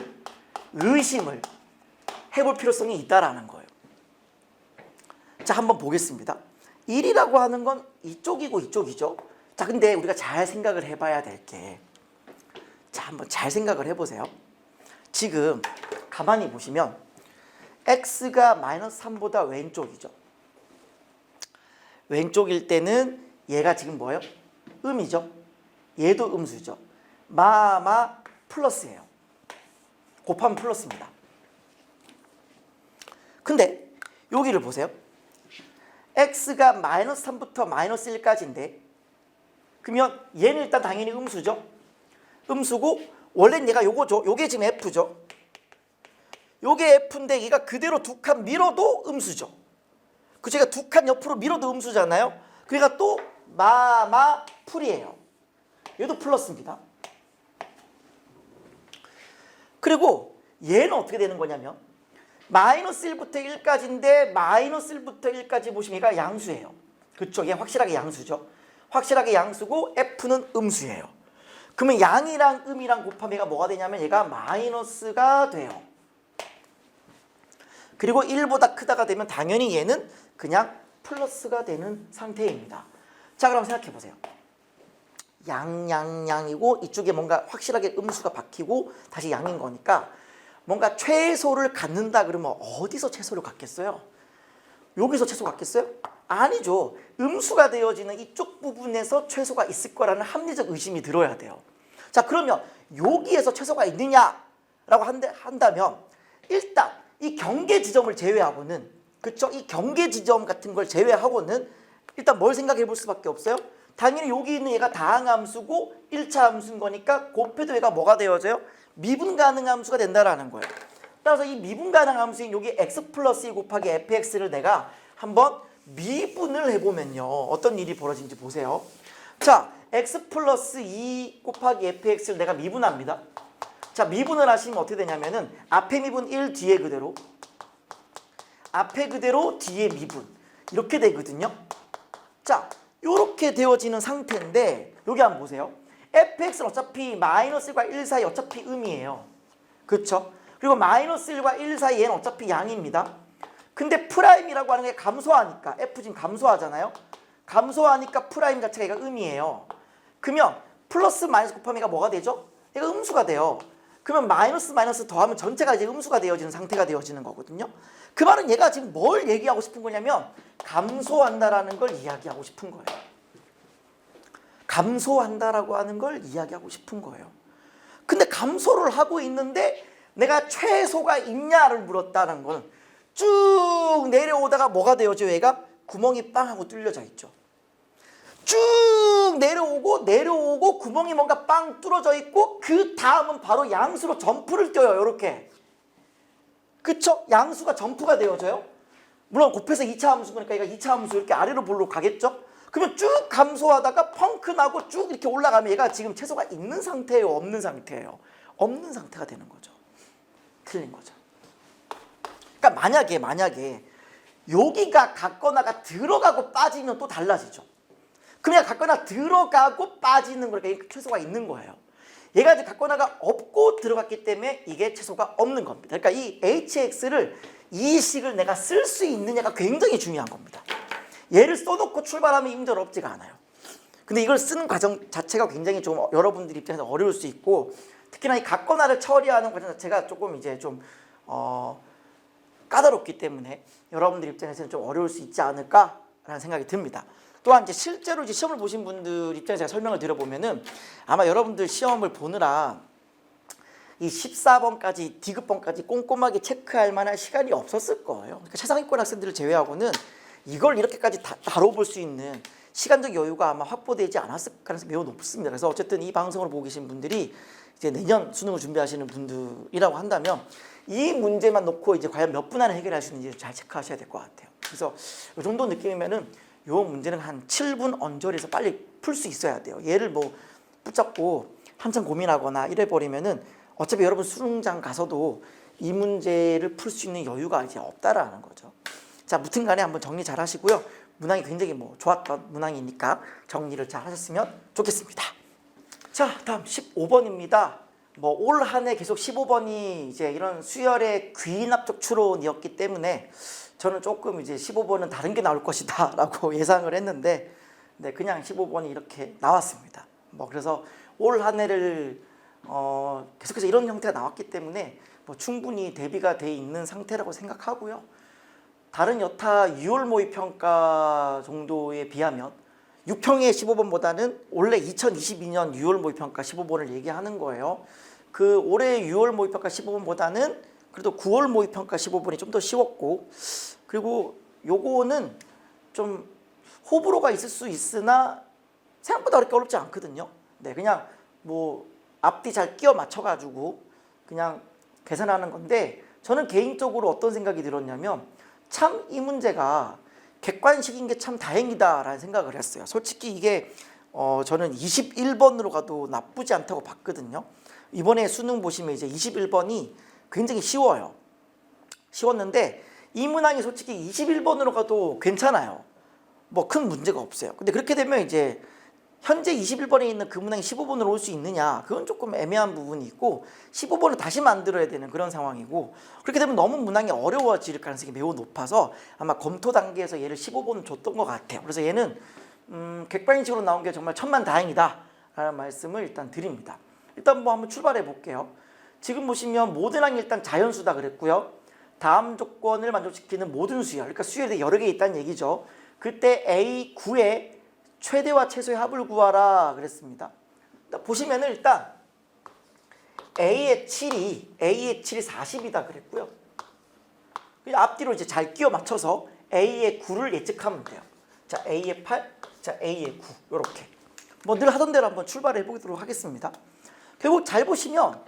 해볼 필요성이 있다라는 거예요. 자, 한번 보겠습니다. 1이라고 하는 건 이쪽이고 이쪽이죠. 자, 근데 우리가 잘 생각을 해봐야 될 게, 자, 한번 잘 생각을 해보세요. 지금 가만히 보시면 x가 -3보다 왼쪽이죠. 왼쪽일 때는 얘가 지금 뭐예요? 음이죠. 얘도 음수죠. 마마 플러스예요. 곱하면 플러스입니다. 근데 여기를 보세요. x가 -3부터 -1까지인데 그러면 얘는 일단 당연히 음수죠. 음수고 원래는 얘가 요거죠. 요게 지금 f죠. 요게 f인데 얘가 그대로 두 칸 밀어도 음수죠. 그 제가 두 칸 옆으로 밀어도 음수잖아요. 그러니까 또 마마 풀이에요. 얘도 플러스입니다. 그리고 얘는 어떻게 되는 거냐면 -1부터 1까지인데 -1부터 1까지 보시면 얘가 양수예요. 그쵸? 얘 확실하게 양수죠. 확실하게 양수고 f는 음수예요. 그러면 양이랑 음이랑 곱하면 얘가 뭐가 되냐면 얘가 마이너스가 돼요. 그리고 1보다 크다가 되면 당연히 얘는 그냥 플러스가 되는 상태입니다. 자, 그럼 생각해 보세요. 양이고 이쪽에 뭔가 확실하게 음수가 박히고 다시 양인 거니까 뭔가 최소를 갖는다 그러면 어디서 최소를 갖겠어요? 여기서 최소 갖겠어요? 아니죠. 음수가 되어지는 이쪽 부분에서 최소가 있을 거라는 합리적 의심이 들어야 돼요. 자, 그러면 여기에서 최소가 있느냐라고 한다면 일단 이 경계 지점을 제외하고는, 그쵸? 이 경계 지점 같은 걸 제외하고는 일단 뭘 생각해 볼 수밖에 없어요? 당연히 여기 있는 얘가 다항함수고 1차 함수인 거니까 곱해도 얘가 뭐가 되어져요? 미분 가능 함수가 된다라는 거예요. 따라서 이 미분 가능 함수인 여기 x 플러스 2 곱하기 fx를 내가 한번 미분을 해보면요. 어떤 일이 벌어진지 보세요. 자, x 플러스 2 곱하기 fx를 내가 미분합니다. 자, 미분을 하시면 어떻게 되냐면은 앞에 미분 1, 뒤에 그대로, 앞에 그대로, 뒤에 미분 이렇게 되거든요. 자, 이렇게 되어지는 상태인데 여기 한번 보세요. fx는 어차피 -1과 1 사이 어차피 음이에요. 그렇죠? 그리고 -1과 1 사이 얘는 어차피 양입니다. 근데 프라임이라고 하는 게 감소하니까, f 지금 감소하잖아요. 감소하니까 프라임 자체가 얘가 음이에요. 그러면 플러스 마이너스 곱하면 얘가 뭐가 되죠? 얘가 음수가 돼요. 그러면 마이너스 더하면 전체가 이제 음수가 되어지는 상태가 되어지는 거거든요. 그 말은 얘가 지금 뭘 얘기하고 싶은 거냐면 감소한다라는 걸 이야기하고 싶은 거예요. 감소한다라고 하는 걸 이야기하고 싶은 거예요. 근데 감소를 하고 있는데 내가 최소가 있냐를 물었다는 건 쭉 내려오다가 뭐가 되어져? 얘가 구멍이 빵 하고 뚫려져 있죠. 쭉 내려오고 구멍이 뭔가 빵 뚫어져 있고 그 다음은 바로 양수로 점프를 뛰어요. 이렇게. 그쵸? 양수가 점프가 되어져요. 물론 곱해서 2차 함수니까 얘가 2차 함수 이렇게 아래로 볼로 가겠죠? 그러면 쭉 감소하다가 펑크 나고 쭉 이렇게 올라가면 얘가 지금 최소가 있는 상태예요? 없는 상태예요? 없는 상태가 되는 거죠. 틀린 거죠. 그러니까 만약에 여기가 갖거나가 들어가고 빠지면 또 달라지죠. 그냥 갖거나 들어가고 빠지는 거니까 최소가 있는 거예요. 얘가 이제 갖거나가 없고 들어갔기 때문에 이게 최소가 없는 겁니다. 그러니까 이 hx를 이 식을 내가 쓸 수 있느냐가 굉장히 중요한 겁니다. 얘를 써놓고 출발하면 힘들었지가 않아요. 근데 이걸 쓰는 과정 자체가 굉장히 좀 여러분들 입장에서 어려울 수 있고 특히나 이 갖거나를 처리하는 과정 자체가 조금 이제 좀 까다롭기 때문에 여러분들 입장에서는 좀 어려울 수 있지 않을까라는 생각이 듭니다. 또한 이제 실제로 이제 시험을 보신 분들 입장에서 제가 설명을 드려보면은 아마 여러분들 시험을 보느라 이 14번까지 디귿번까지 꼼꼼하게 체크할 만한 시간이 없었을 거예요. 그러니까 최상위권 학생들을 제외하고는 이걸 이렇게까지 다뤄볼 수 있는 시간적 여유가 아마 확보되지 않았을 가능성이 매우 높습니다. 그래서 어쨌든 이 방송을 보고 계신 분들이 이제 내년 수능을 준비하시는 분들이라고 한다면 이 문제만 놓고 이제 과연 몇 분 안에 해결할 수 있는지 잘 체크하셔야 될 것 같아요. 그래서 이 정도 느낌이면은 이 문제는 한 7분 언저리에서 빨리 풀 수 있어야 돼요. 얘를 뭐 붙잡고 한참 고민하거나 이래 버리면은 어차피 여러분 수능장 가서도 이 문제를 풀 수 있는 여유가 이제 없다라는 거죠. 자, 무튼 간에 한번 정리 잘 하시고요. 문항이 굉장히 뭐 좋았던 문항이니까 정리를 잘 하셨으면 좋겠습니다. 자, 다음 15번입니다. 뭐 올 한 해 계속 15번이 이제 이런 수열의 귀납적 추론이었기 때문에 저는 조금 이제 15번은 다른 게 나올 것이다 라고 예상을 했는데 네, 그냥 15번이 이렇게 나왔습니다. 뭐 그래서 올 한 해를 계속해서 이런 형태가 나왔기 때문에 뭐 충분히 대비가 돼 있는 상태라고 생각하고요. 다른 여타 6월 모의평가 정도에 비하면 6평의 15번보다는 원래 2022년 6월 모의평가 15번을 얘기하는 거예요. 그 올해 6월 모의평가 15번보다는 그래도 9월 모의평가 15번이 좀 더 쉬웠고, 그리고 요거는 좀 호불호가 있을 수 있으나 생각보다 그렇게 어렵지 않거든요. 네, 그냥 뭐 앞뒤 잘 끼워 맞춰가지고 그냥 계산하는 건데, 저는 개인적으로 어떤 생각이 들었냐면 참 이 문제가 객관식인 게 참 다행이다라는 생각을 했어요. 솔직히 이게 저는 21번으로 가도 나쁘지 않다고 봤거든요. 이번에 수능 보시면 이제 21번이 굉장히 쉬워요. 쉬웠는데 이 문항이 솔직히 21번으로 가도 괜찮아요. 뭐 큰 문제가 없어요. 근데 그렇게 되면 이제 현재 21번에 있는 그 문항이 15번으로 올 수 있느냐, 그건 조금 애매한 부분이 있고 15번을 다시 만들어야 되는 그런 상황이고, 그렇게 되면 너무 문항이 어려워질 가능성이 매우 높아서 아마 검토 단계에서 얘를 15번을 줬던 것 같아요. 그래서 얘는 객관식으로 나온 게 정말 천만다행이다 라는 말씀을 일단 드립니다. 일단 뭐 한번 출발해 볼게요. 지금 보시면 모든 항이 일단 자연수다 그랬고요. 다음 조건을 만족시키는 모든 수열, 그러니까 수열이 여러 개 있다는 얘기죠. 그때 A9의 최대와 최소의 합을 구하라 그랬습니다. 보시면은 일단 A의 7이 40이다 그랬고요. 앞뒤로 이제 잘 끼워 맞춰서 A의 9를 예측하면 돼요. 자, A의 8, 자, A의 9 이렇게. 뭐 늘 하던 대로 한번 출발해 보도록 하겠습니다. 결국 잘 보시면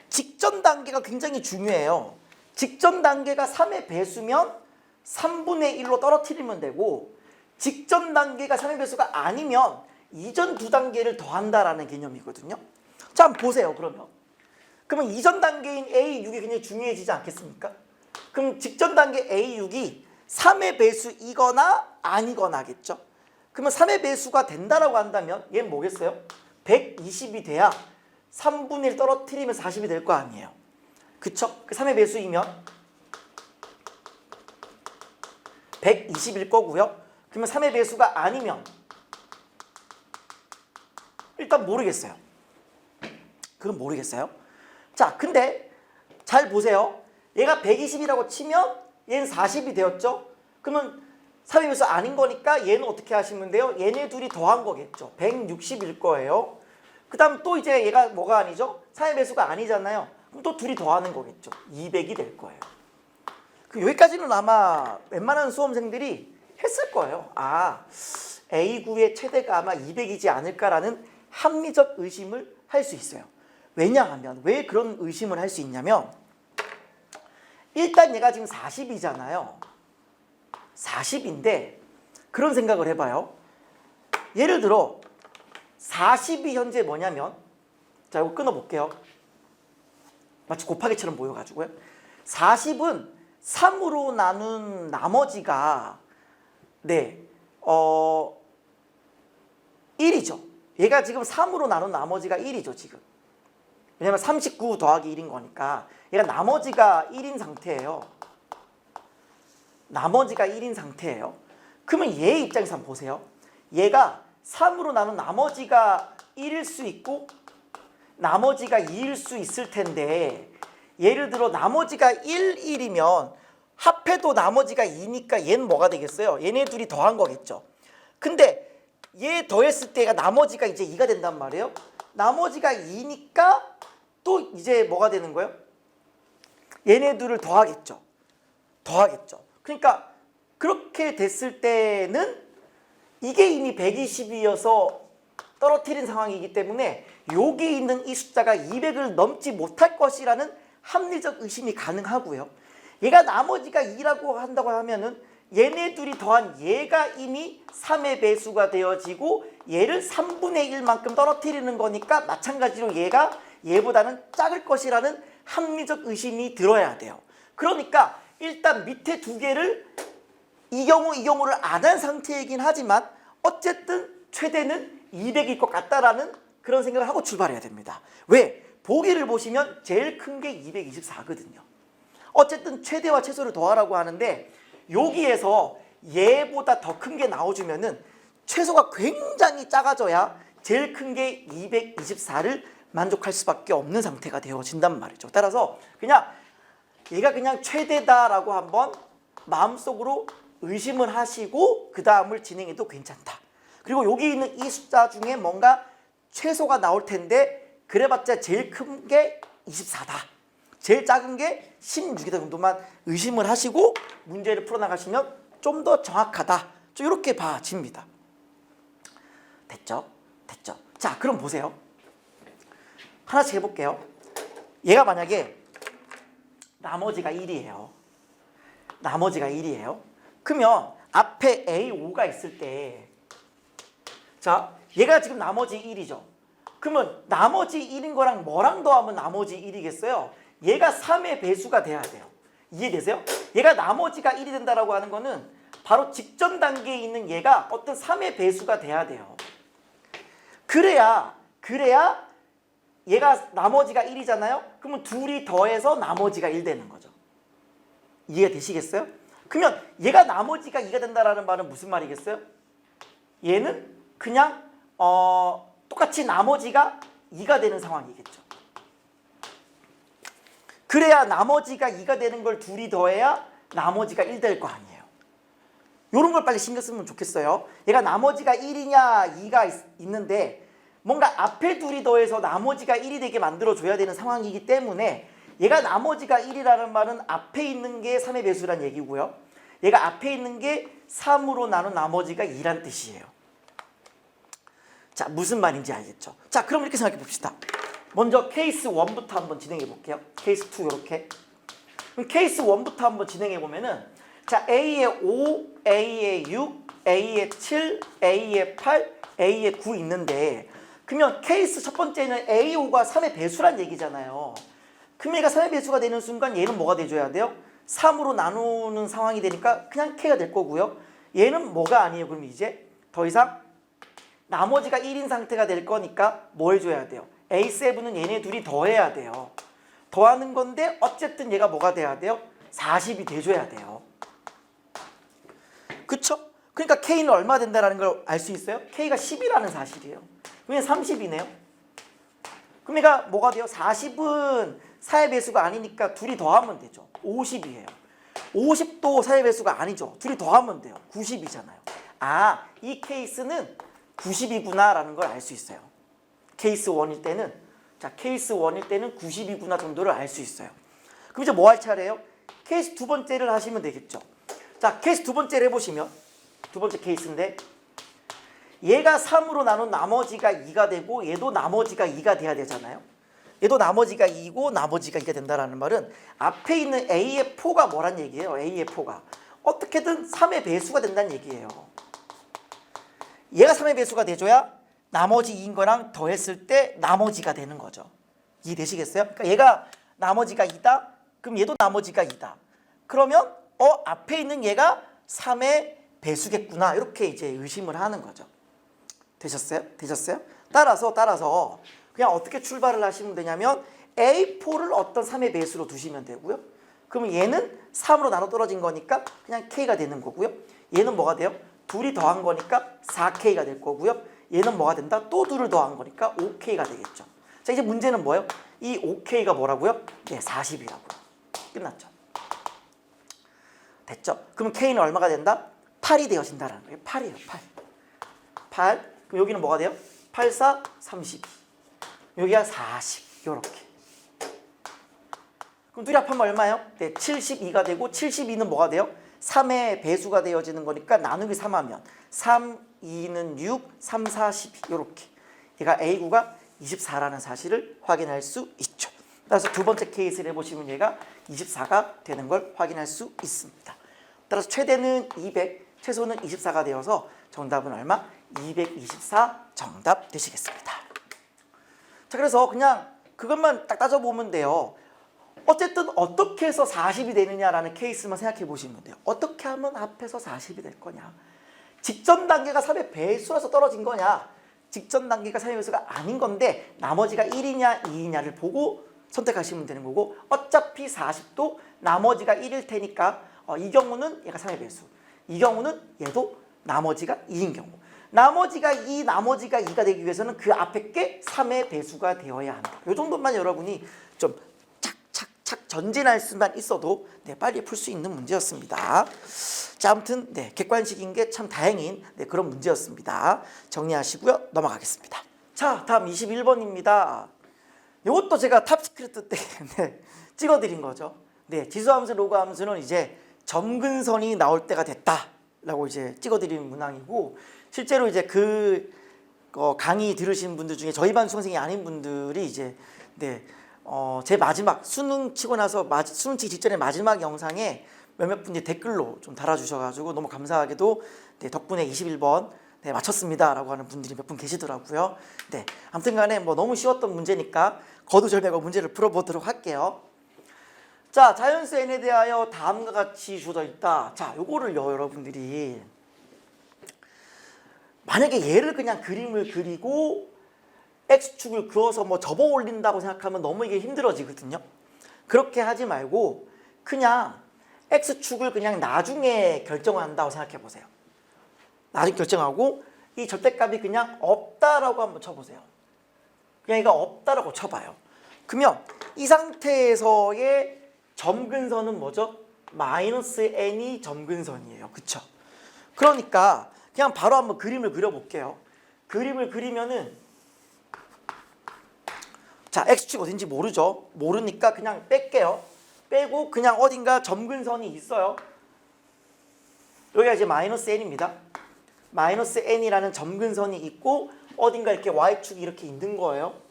직전 단계가 굉장히 중요해요. 직전 단계가 3의 배수면 3분의 1로 떨어뜨리면 되고, 직전 단계가 3의 배수가 아니면 이전 두 단계를 더한다라는 개념이거든요. 자, 한번 보세요. 그러면 이전 단계인 A6이 굉장히 중요해지지 않겠습니까? 그럼 직전 단계 A6이 3의 배수이거나 아니거나겠죠. 그러면 3의 배수가 된다라고 한다면 얘는 뭐겠어요? 120이 돼야 3분의 1 떨어뜨리면 40이 될 거 아니에요. 그쵸? 그 3의 배수이면 120일 거고요. 그러면 3의 배수가 아니면 일단 모르겠어요. 그건 모르겠어요. 자, 근데 잘 보세요. 얘가 120이라고 치면 얘는 40이 되었죠. 그러면 3의 배수 아닌 거니까 얘는 어떻게 하시면 돼요? 얘네 둘이 더한 거겠죠. 160일 거예요. 그 다음 또 이제 얘가 뭐가 아니죠? 3의 배수가 아니잖아요. 그럼 또 둘이 더하는 거겠죠. 200이 될 거예요. 여기까지는 아마 웬만한 수험생들이 했을 거예요. 아, A9의 최대가 아마 200이지 않을까라는 합리적 의심을 할 수 있어요. 왜냐하면, 왜 그런 의심을 할 수 있냐면, 일단 얘가 지금 40이잖아요. 40인데 그런 생각을 해봐요. 예를 들어 40이 현재 뭐냐면, 자, 이거 끊어볼게요. 마치 곱하기처럼 보여가지고요. 40은 3으로 나눈 나머지가 1이죠. 얘가 지금 3으로 나눈 나머지가 1이죠, 지금. 왜냐면 39 더하기 1인 거니까 얘가 나머지가 1인 상태예요. 나머지가 1인 상태예요. 그러면 얘 입장에서 한번 보세요. 얘가 3으로 나눈 나머지가 1일 수 있고 나머지가 2일 수 있을 텐데, 예를 들어 나머지가 1, 1이면 합해도 나머지가 2니까 얘는 뭐가 되겠어요? 얘네 둘이 더한 거겠죠. 근데 얘 더했을 때가 나머지가 이제 2가 된단 말이에요. 나머지가 2니까 또 이제 뭐가 되는 거예요? 얘네들을 더하겠죠. 그러니까 그렇게 됐을 때는 이게 이미 120이어서 떨어뜨린 상황이기 때문에 여기 있는 이 숫자가 200을 넘지 못할 것이라는 합리적 의심이 가능하고요. 얘가 나머지가 2라고 한다고 하면은 얘네 둘이 더한 얘가 이미 3의 배수가 되어지고 얘를 3분의 1만큼 떨어뜨리는 거니까 마찬가지로 얘가 얘보다는 작을 것이라는 합리적 의심이 들어야 돼요. 그러니까 일단 밑에 두 개를 이 경우를 안 한 상태이긴 하지만 어쨌든 최대는 200일 것 같다라는 그런 생각을 하고 출발해야 됩니다. 왜? 보기를 보시면 제일 큰 게 224거든요. 어쨌든 최대와 최소를 더하라고 하는데 여기에서 얘보다 더 큰 게 나와주면은 최소가 굉장히 작아져야 제일 큰 게 224를 만족할 수밖에 없는 상태가 되어진단 말이죠. 따라서 그냥 얘가 그냥 최대다라고 한번 마음속으로 의심을 하시고 그 다음을 진행해도 괜찮다. 그리고 여기 있는 이 숫자 중에 뭔가 최소가 나올 텐데 그래봤자 제일 큰 게 24다. 제일 작은 게 16이다 정도만 의심을 하시고 문제를 풀어나가시면 좀 더 정확하다. 좀 이렇게 봐집니다. 됐죠? 자, 그럼 보세요. 하나씩 해볼게요. 얘가 만약에 나머지가 1이에요. 그러면 앞에 A5가 있을 때 자, 얘가 지금 나머지 1이죠. 그러면 나머지 1인 거랑 뭐랑 더하면 나머지 1이겠어요? 얘가 3의 배수가 돼야 돼요. 이해되세요? 얘가 나머지가 1이 된다라고 하는 거는 바로 직전 단계에 있는 얘가 어떤 3의 배수가 돼야 돼요. 그래야 얘가 나머지가 1이잖아요? 그러면 둘이 더해서 나머지가 1 되는 거죠. 이해가 되시겠어요? 그러면 얘가 나머지가 2가 된다라는 말은 무슨 말이겠어요? 얘는 그냥 똑같이 나머지가 2가 되는 상황이겠죠. 그래야 나머지가 2가 되는 걸 둘이 더해야 나머지가 1 될 거 아니에요. 이런 걸 빨리 신경 쓰면 좋겠어요. 얘가 나머지가 1이냐 2가 있는데 뭔가 앞에 둘이 더해서 나머지가 1이 되게 만들어줘야 되는 상황이기 때문에 얘가 나머지가 1이라는 말은 앞에 있는 게 3의 배수란 얘기고요. 얘가 앞에 있는 게 3으로 나눈 나머지가 2란 뜻이에요. 자, 무슨 말인지 알겠죠? 자, 그럼 이렇게 생각해 봅시다. 먼저 케이스 1부터 한번 진행해 볼게요. 케이스 2 이렇게. 그럼 케이스 1부터 한번 진행해 보면은 자, A에 5, A에 6, A에 7, A에 8, A에 9 있는데 그러면 케이스 첫 번째는 A5가 3의 배수란 얘기잖아요. 그럼 얘가 3의 배수가 되는 순간 얘는 뭐가 돼줘야 돼요? 3으로 나누는 상황이 되니까 그냥 K가 될 거고요. 얘는 뭐가 아니에요. 그럼 이제 더 이상 나머지가 1인 상태가 될 거니까 뭐 해줘야 돼요? A7은 얘네 둘이 더해야 돼요. 더하는 건데 어쨌든 얘가 뭐가 돼야 돼요? 40이 돼줘야 돼요. 그쵸? 그러니까 K는 얼마 된다는 걸 알 수 있어요? K가 10이라는 사실이에요. 왜냐면 30이네요. 그럼 얘가 뭐가 돼요? 40은 4의 배수가 아니니까 둘이 더하면 되죠. 50이에요. 50도 4의 배수가 아니죠. 둘이 더하면 돼요. 90이잖아요. 아, 이 케이스는 90이구나 라는 걸 알 수 있어요. 케이스 1일 때는 케이스 1일 때는 90이구나 정도를 알 수 있어요. 그럼 이제 뭐 할 차례예요? 케이스 두 번째를 하시면 되겠죠. 자, 케이스 두 번째를 해보시면 두 번째 케이스인데 얘가 3으로 나눈 나머지가 2가 되고 얘도 나머지가 2가 돼야 되잖아요. 얘도 나머지가 2고 나머지가 2가 된다는 말은 앞에 있는 A의 4가 뭐란 얘기예요? A의 4가 어떻게든 3의 배수가 된다는 얘기예요. 얘가 3의 배수가 돼줘야 나머지 2인 거랑 더했을 때 나머지가 되는 거죠. 이해되시겠어요? 그러니까 얘가 나머지가 2다? 그럼 얘도 나머지가 2다. 그러면 앞에 있는 얘가 3의 배수겠구나. 이렇게 이제 의심을 하는 거죠. 되셨어요? 따라서 그냥 어떻게 출발을 하시면 되냐면 A4를 어떤 3의 배수로 두시면 되고요. 그러면 얘는 3으로 나눠 떨어진 거니까 그냥 K가 되는 거고요. 얘는 뭐가 돼요? 둘이 더한 거니까 4K가 될 거고요. 얘는 뭐가 된다? 또 둘을 더한 거니까 5K가 되겠죠. 자, 이제 문제는 뭐예요? 이 5K가 뭐라고요? 네, 40이라고요. 끝났죠. 됐죠? 그럼 K는 얼마가 된다? 8이 되어진다는 거예요. 8이에요. 8. 그럼 여기는 뭐가 돼요? 8, 4, 32. 여기가 40. 요렇게. 그럼 둘이 합하면 얼마예요? 네, 72가 되고 72는 뭐가 돼요? 3의 배수가 되어지는 거니까 나누기 3하면 3, 2는 6, 3, 4, 12 이렇게 얘가 A구가 24라는 사실을 확인할 수 있죠. 따라서 두 번째 케이스를 해보시면 얘가 24가 되는 걸 확인할 수 있습니다. 따라서 최대는 200, 최소는 24가 되어서 정답은 얼마? 224 정답 되시겠습니다. 자, 그래서 그냥 그것만 딱 따져보면 돼요. 어쨌든 어떻게 해서 40이 되느냐라는 케이스만 생각해 보시면 돼요. 어떻게 하면 합해서 40이 될 거냐? 직전 단계가 3의 배수라서 떨어진 거냐? 직전 단계가 3의 배수가 아닌 건데 나머지가 1이냐 2이냐를 보고 선택하시면 되는 거고 어차피 40도 나머지가 1일 테니까 이 경우는 얘가 3의 배수, 이 경우는 얘도 나머지가 2인 경우 나머지가 2, 나머지가 2가 되기 위해서는 그 앞에 게 3의 배수가 되어야 한다. 이 정도만 여러분이 좀 착착착 전진할 수만 있어도 네, 빨리 풀 수 있는 문제였습니다. 자, 아무튼 네, 객관식인 게 참 다행인 네, 그런 문제였습니다. 정리하시고요. 넘어가겠습니다. 자, 다음 21번입니다. 이것도 제가 탑시크릿 때 네, 찍어드린 거죠. 네, 지수함수, 로그함수는 이제 점근선이 나올 때가 됐다라고 이제 찍어드리는 문항이고 실제로 이제 강의 들으신 분들 중에 저희 반 수강생이 아닌 분들이 이제 네, 제 마지막 수능 치고 나서 수능 치기 직전에 마지막 영상에 몇몇 분이 댓글로 좀 달아주셔가지고 너무 감사하게도 네, 덕분에 21번 네, 맞췄습니다라고 하는 분들이 몇 분 계시더라고요. 네, 아무튼간에 뭐 너무 쉬웠던 문제니까 거두절미하고 문제를 풀어보도록 할게요. 자, 자연수 n에 대하여 다음과 같이 주어져 있다. 자, 요거를요 여러분들이 만약에 얘를 그냥 그림을 그리고 x축을 그어서 뭐 접어 올린다고 생각하면 너무 이게 힘들어지거든요. 그렇게 하지 말고 그냥 x축을 그냥 나중에 결정한다고 생각해 보세요. 나중에 결정하고 이 절대값이 그냥 없다라고 한번 쳐보세요. 그냥 얘가 없다라고 쳐봐요. 그러면 이 상태에서의 점근선은 뭐죠? 마이너스 n이 점근선이에요. 그쵸? 그러니까 그냥 바로 한번 그림을 그려볼게요. 그림을 그리면은 자, x축 어딘지 모르죠? 모르니까 그냥 뺄게요. 빼고 그냥 어딘가 점근선이 있어요. 여기가 이제 마이너스 n입니다. 마이너스 n이라는 점근선이 있고 어딘가 이렇게 y축이 이렇게 있는 거예요.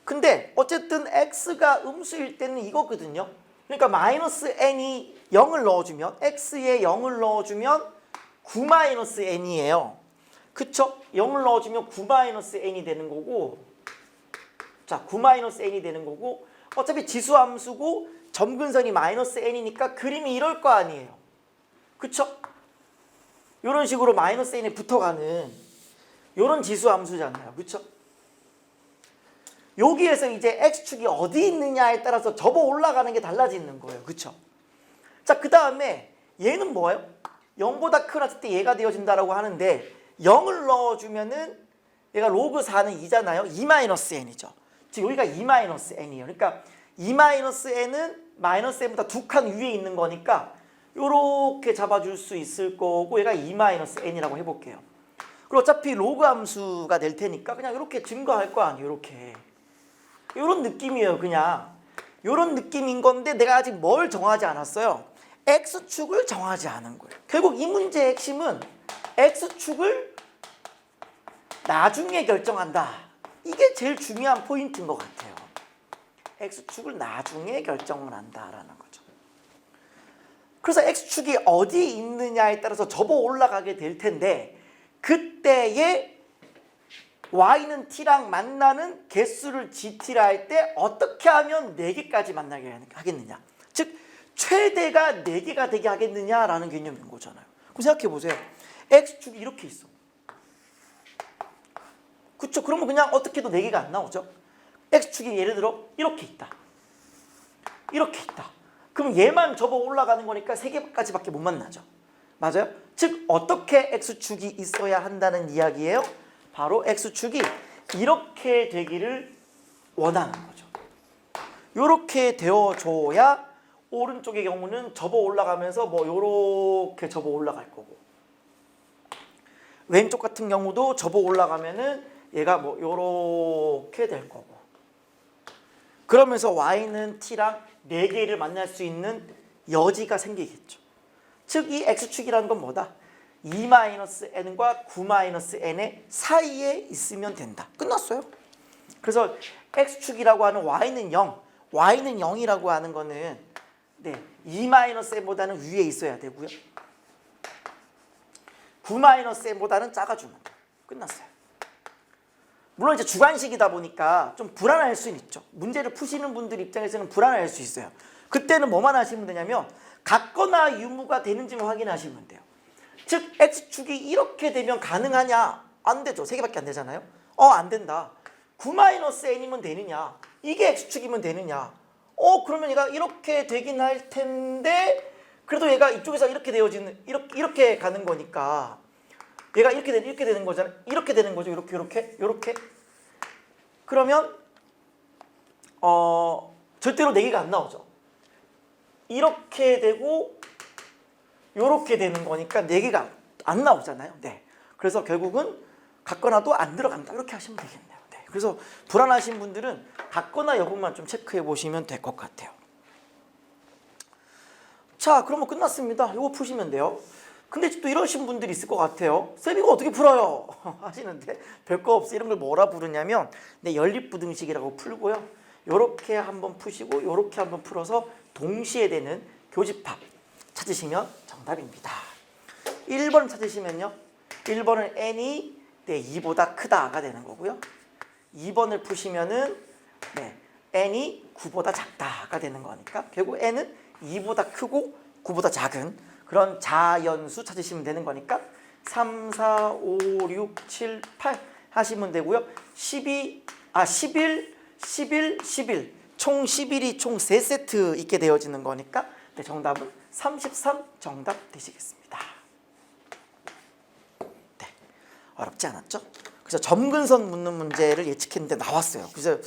근데 어쨌든 x가 음수일 때는 이거거든요. 그러니까 마이너스 n이 0을 넣어주면 x에 0을 넣어주면 9-n이에요. 그쵸? 0을 넣어주면 9-n이 되는 거고 자, 9-n이 되는 거고 어차피 지수함수고 점근선이 마이너스 n이니까 그림이 이럴 거 아니에요. 그쵸? 이런 식으로 마이너스 n에 붙어가는 이런 지수함수잖아요. 그쵸? 여기에서 이제 x축이 어디 있느냐에 따라서 접어 올라가는 게 달라지는 거예요. 그쵸? 자, 그 다음에 얘는 뭐예요? 0보다 크놨을 때 얘가 되어진다라고 하는데 0을 넣어주면은 얘가 로그 4는 2잖아요. 2-n이죠. 즉 여기가 2-n이에요. 그러니까 2-n은 마이너스 n보다 두 칸 위에 있는 거니까 요렇게 잡아줄 수 있을 거고 얘가 2-n이라고 해볼게요. 그리고 어차피 로그 함수가 될 테니까 그냥 이렇게 증거할 거 아니에요. 이렇게 요런 느낌이에요. 그냥 요런 느낌인 건데 내가 아직 뭘 정하지 않았어요. x축을 정하지 않은 거예요. 결국 이 문제의 핵심은 x축을 나중에 결정한다. 이게 제일 중요한 포인트인 것 같아요. x축을 나중에 결정을 한다라는 거죠. 그래서 x축이 어디에 있느냐에 따라서 접어 올라가게 될 텐데 그때의 y는 t랑 만나는 개수를 gt라 할 때 어떻게 하면 4개까지 만나게 하겠느냐. 즉 최대가 4개가 되게 하겠느냐라는 개념인 거잖아요. 그럼 생각해 보세요. x축이 이렇게 있어. 그쵸? 그러면 그냥 어떻게 해도 4개가 안 나오죠. x축이 예를 들어 이렇게 있다. 이렇게 있다. 그럼 얘만 접어 올라가는 거니까 3개까지밖에 못 만나죠. 맞아요? 즉 어떻게 x축이 있어야 한다는 이야기예요? 바로 x축이 이렇게 되기를 원하는 거죠. 이렇게 되어줘야 오른쪽의 경우는 접어 올라가면서 뭐 이렇게 접어 올라갈 거고 왼쪽 같은 경우도 접어 올라가면은 얘가 뭐 이렇게 될 거고 그러면서 y는 t랑 4개를 만날 수 있는 여지가 생기겠죠. 즉 이 x축이라는 건 뭐다? 2-n과 9-n의 사이에 있으면 된다. 끝났어요. 그래서 x축이라고 하는 y는 0, y는 0이라고 하는 거는 2-n보다는 위에 있어야 되고요. 9-n보다는 작아주면 돼요. 끝났어요. 물론 이제 주관식이다 보니까 좀 불안할 수는 있죠. 문제를 푸시는 분들 입장에서는 불안할 수 있어요. 그때는 뭐만 하시면 되냐면 같거나 유무가 되는지만 확인하시면 돼요. 즉 x축이 이렇게 되면 가능하냐? 안 되죠. 3개밖에 안 되잖아요. 안 된다. 9-n이면 되느냐? 이게 x축이면 되느냐? 그러면 얘가 이렇게 되긴 할 텐데 그래도 얘가 이쪽에서 이렇게 되어지는 이렇게 가는 거니까 얘가 이렇게 되는 거잖아요. 이렇게 되는 거죠. 이렇게. 그러면 절대로 4개가 안 나오죠. 이렇게 되고 이렇게 되는 거니까 4개가 안 나오잖아요. 네. 그래서 결국은 같거나도 안 들어간다. 이렇게 하시면 되겠네요. 네. 그래서 불안하신 분들은 같거나 여부만 좀 체크해 보시면 될 것 같아요. 자, 그러면 끝났습니다. 이거 푸시면 돼요. 근데 또 이러신 분들이 있을 것 같아요. 쌤 이거 어떻게 풀어요? 하시는데 별거 없어. 이런 걸 뭐라 부르냐면 연립부등식이라고 풀고요. 요렇게 한번 푸시고 요렇게 한번 풀어서 동시에 되는 교집합 찾으시면 정답입니다. 1번 찾으시면요. 1번은 n이 2보다 크다가 되는 거고요. 2번을 푸시면은 n이 9보다 작다가 되는 거니까 결국 n은 2보다 크고 9보다 작은 그런 자연수 찾으시면 되는 거니까 3, 4, 5, 6, 7, 8 하시면 되고요. 11, 총 11이 총 3세트 있게 되어지는 거니까 정답은 33 정답 되시겠습니다. 네, 어렵지 않았죠? 그래서 점근선 묻는 문제를 예측했는데 나왔어요. 그래서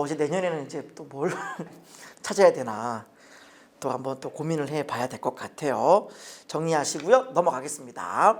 이제 내년에는 이제 또 뭘 찾아야 되나 또 한번 또 고민을 해봐야 될 것 같아요. 정리하시고요. 넘어가겠습니다.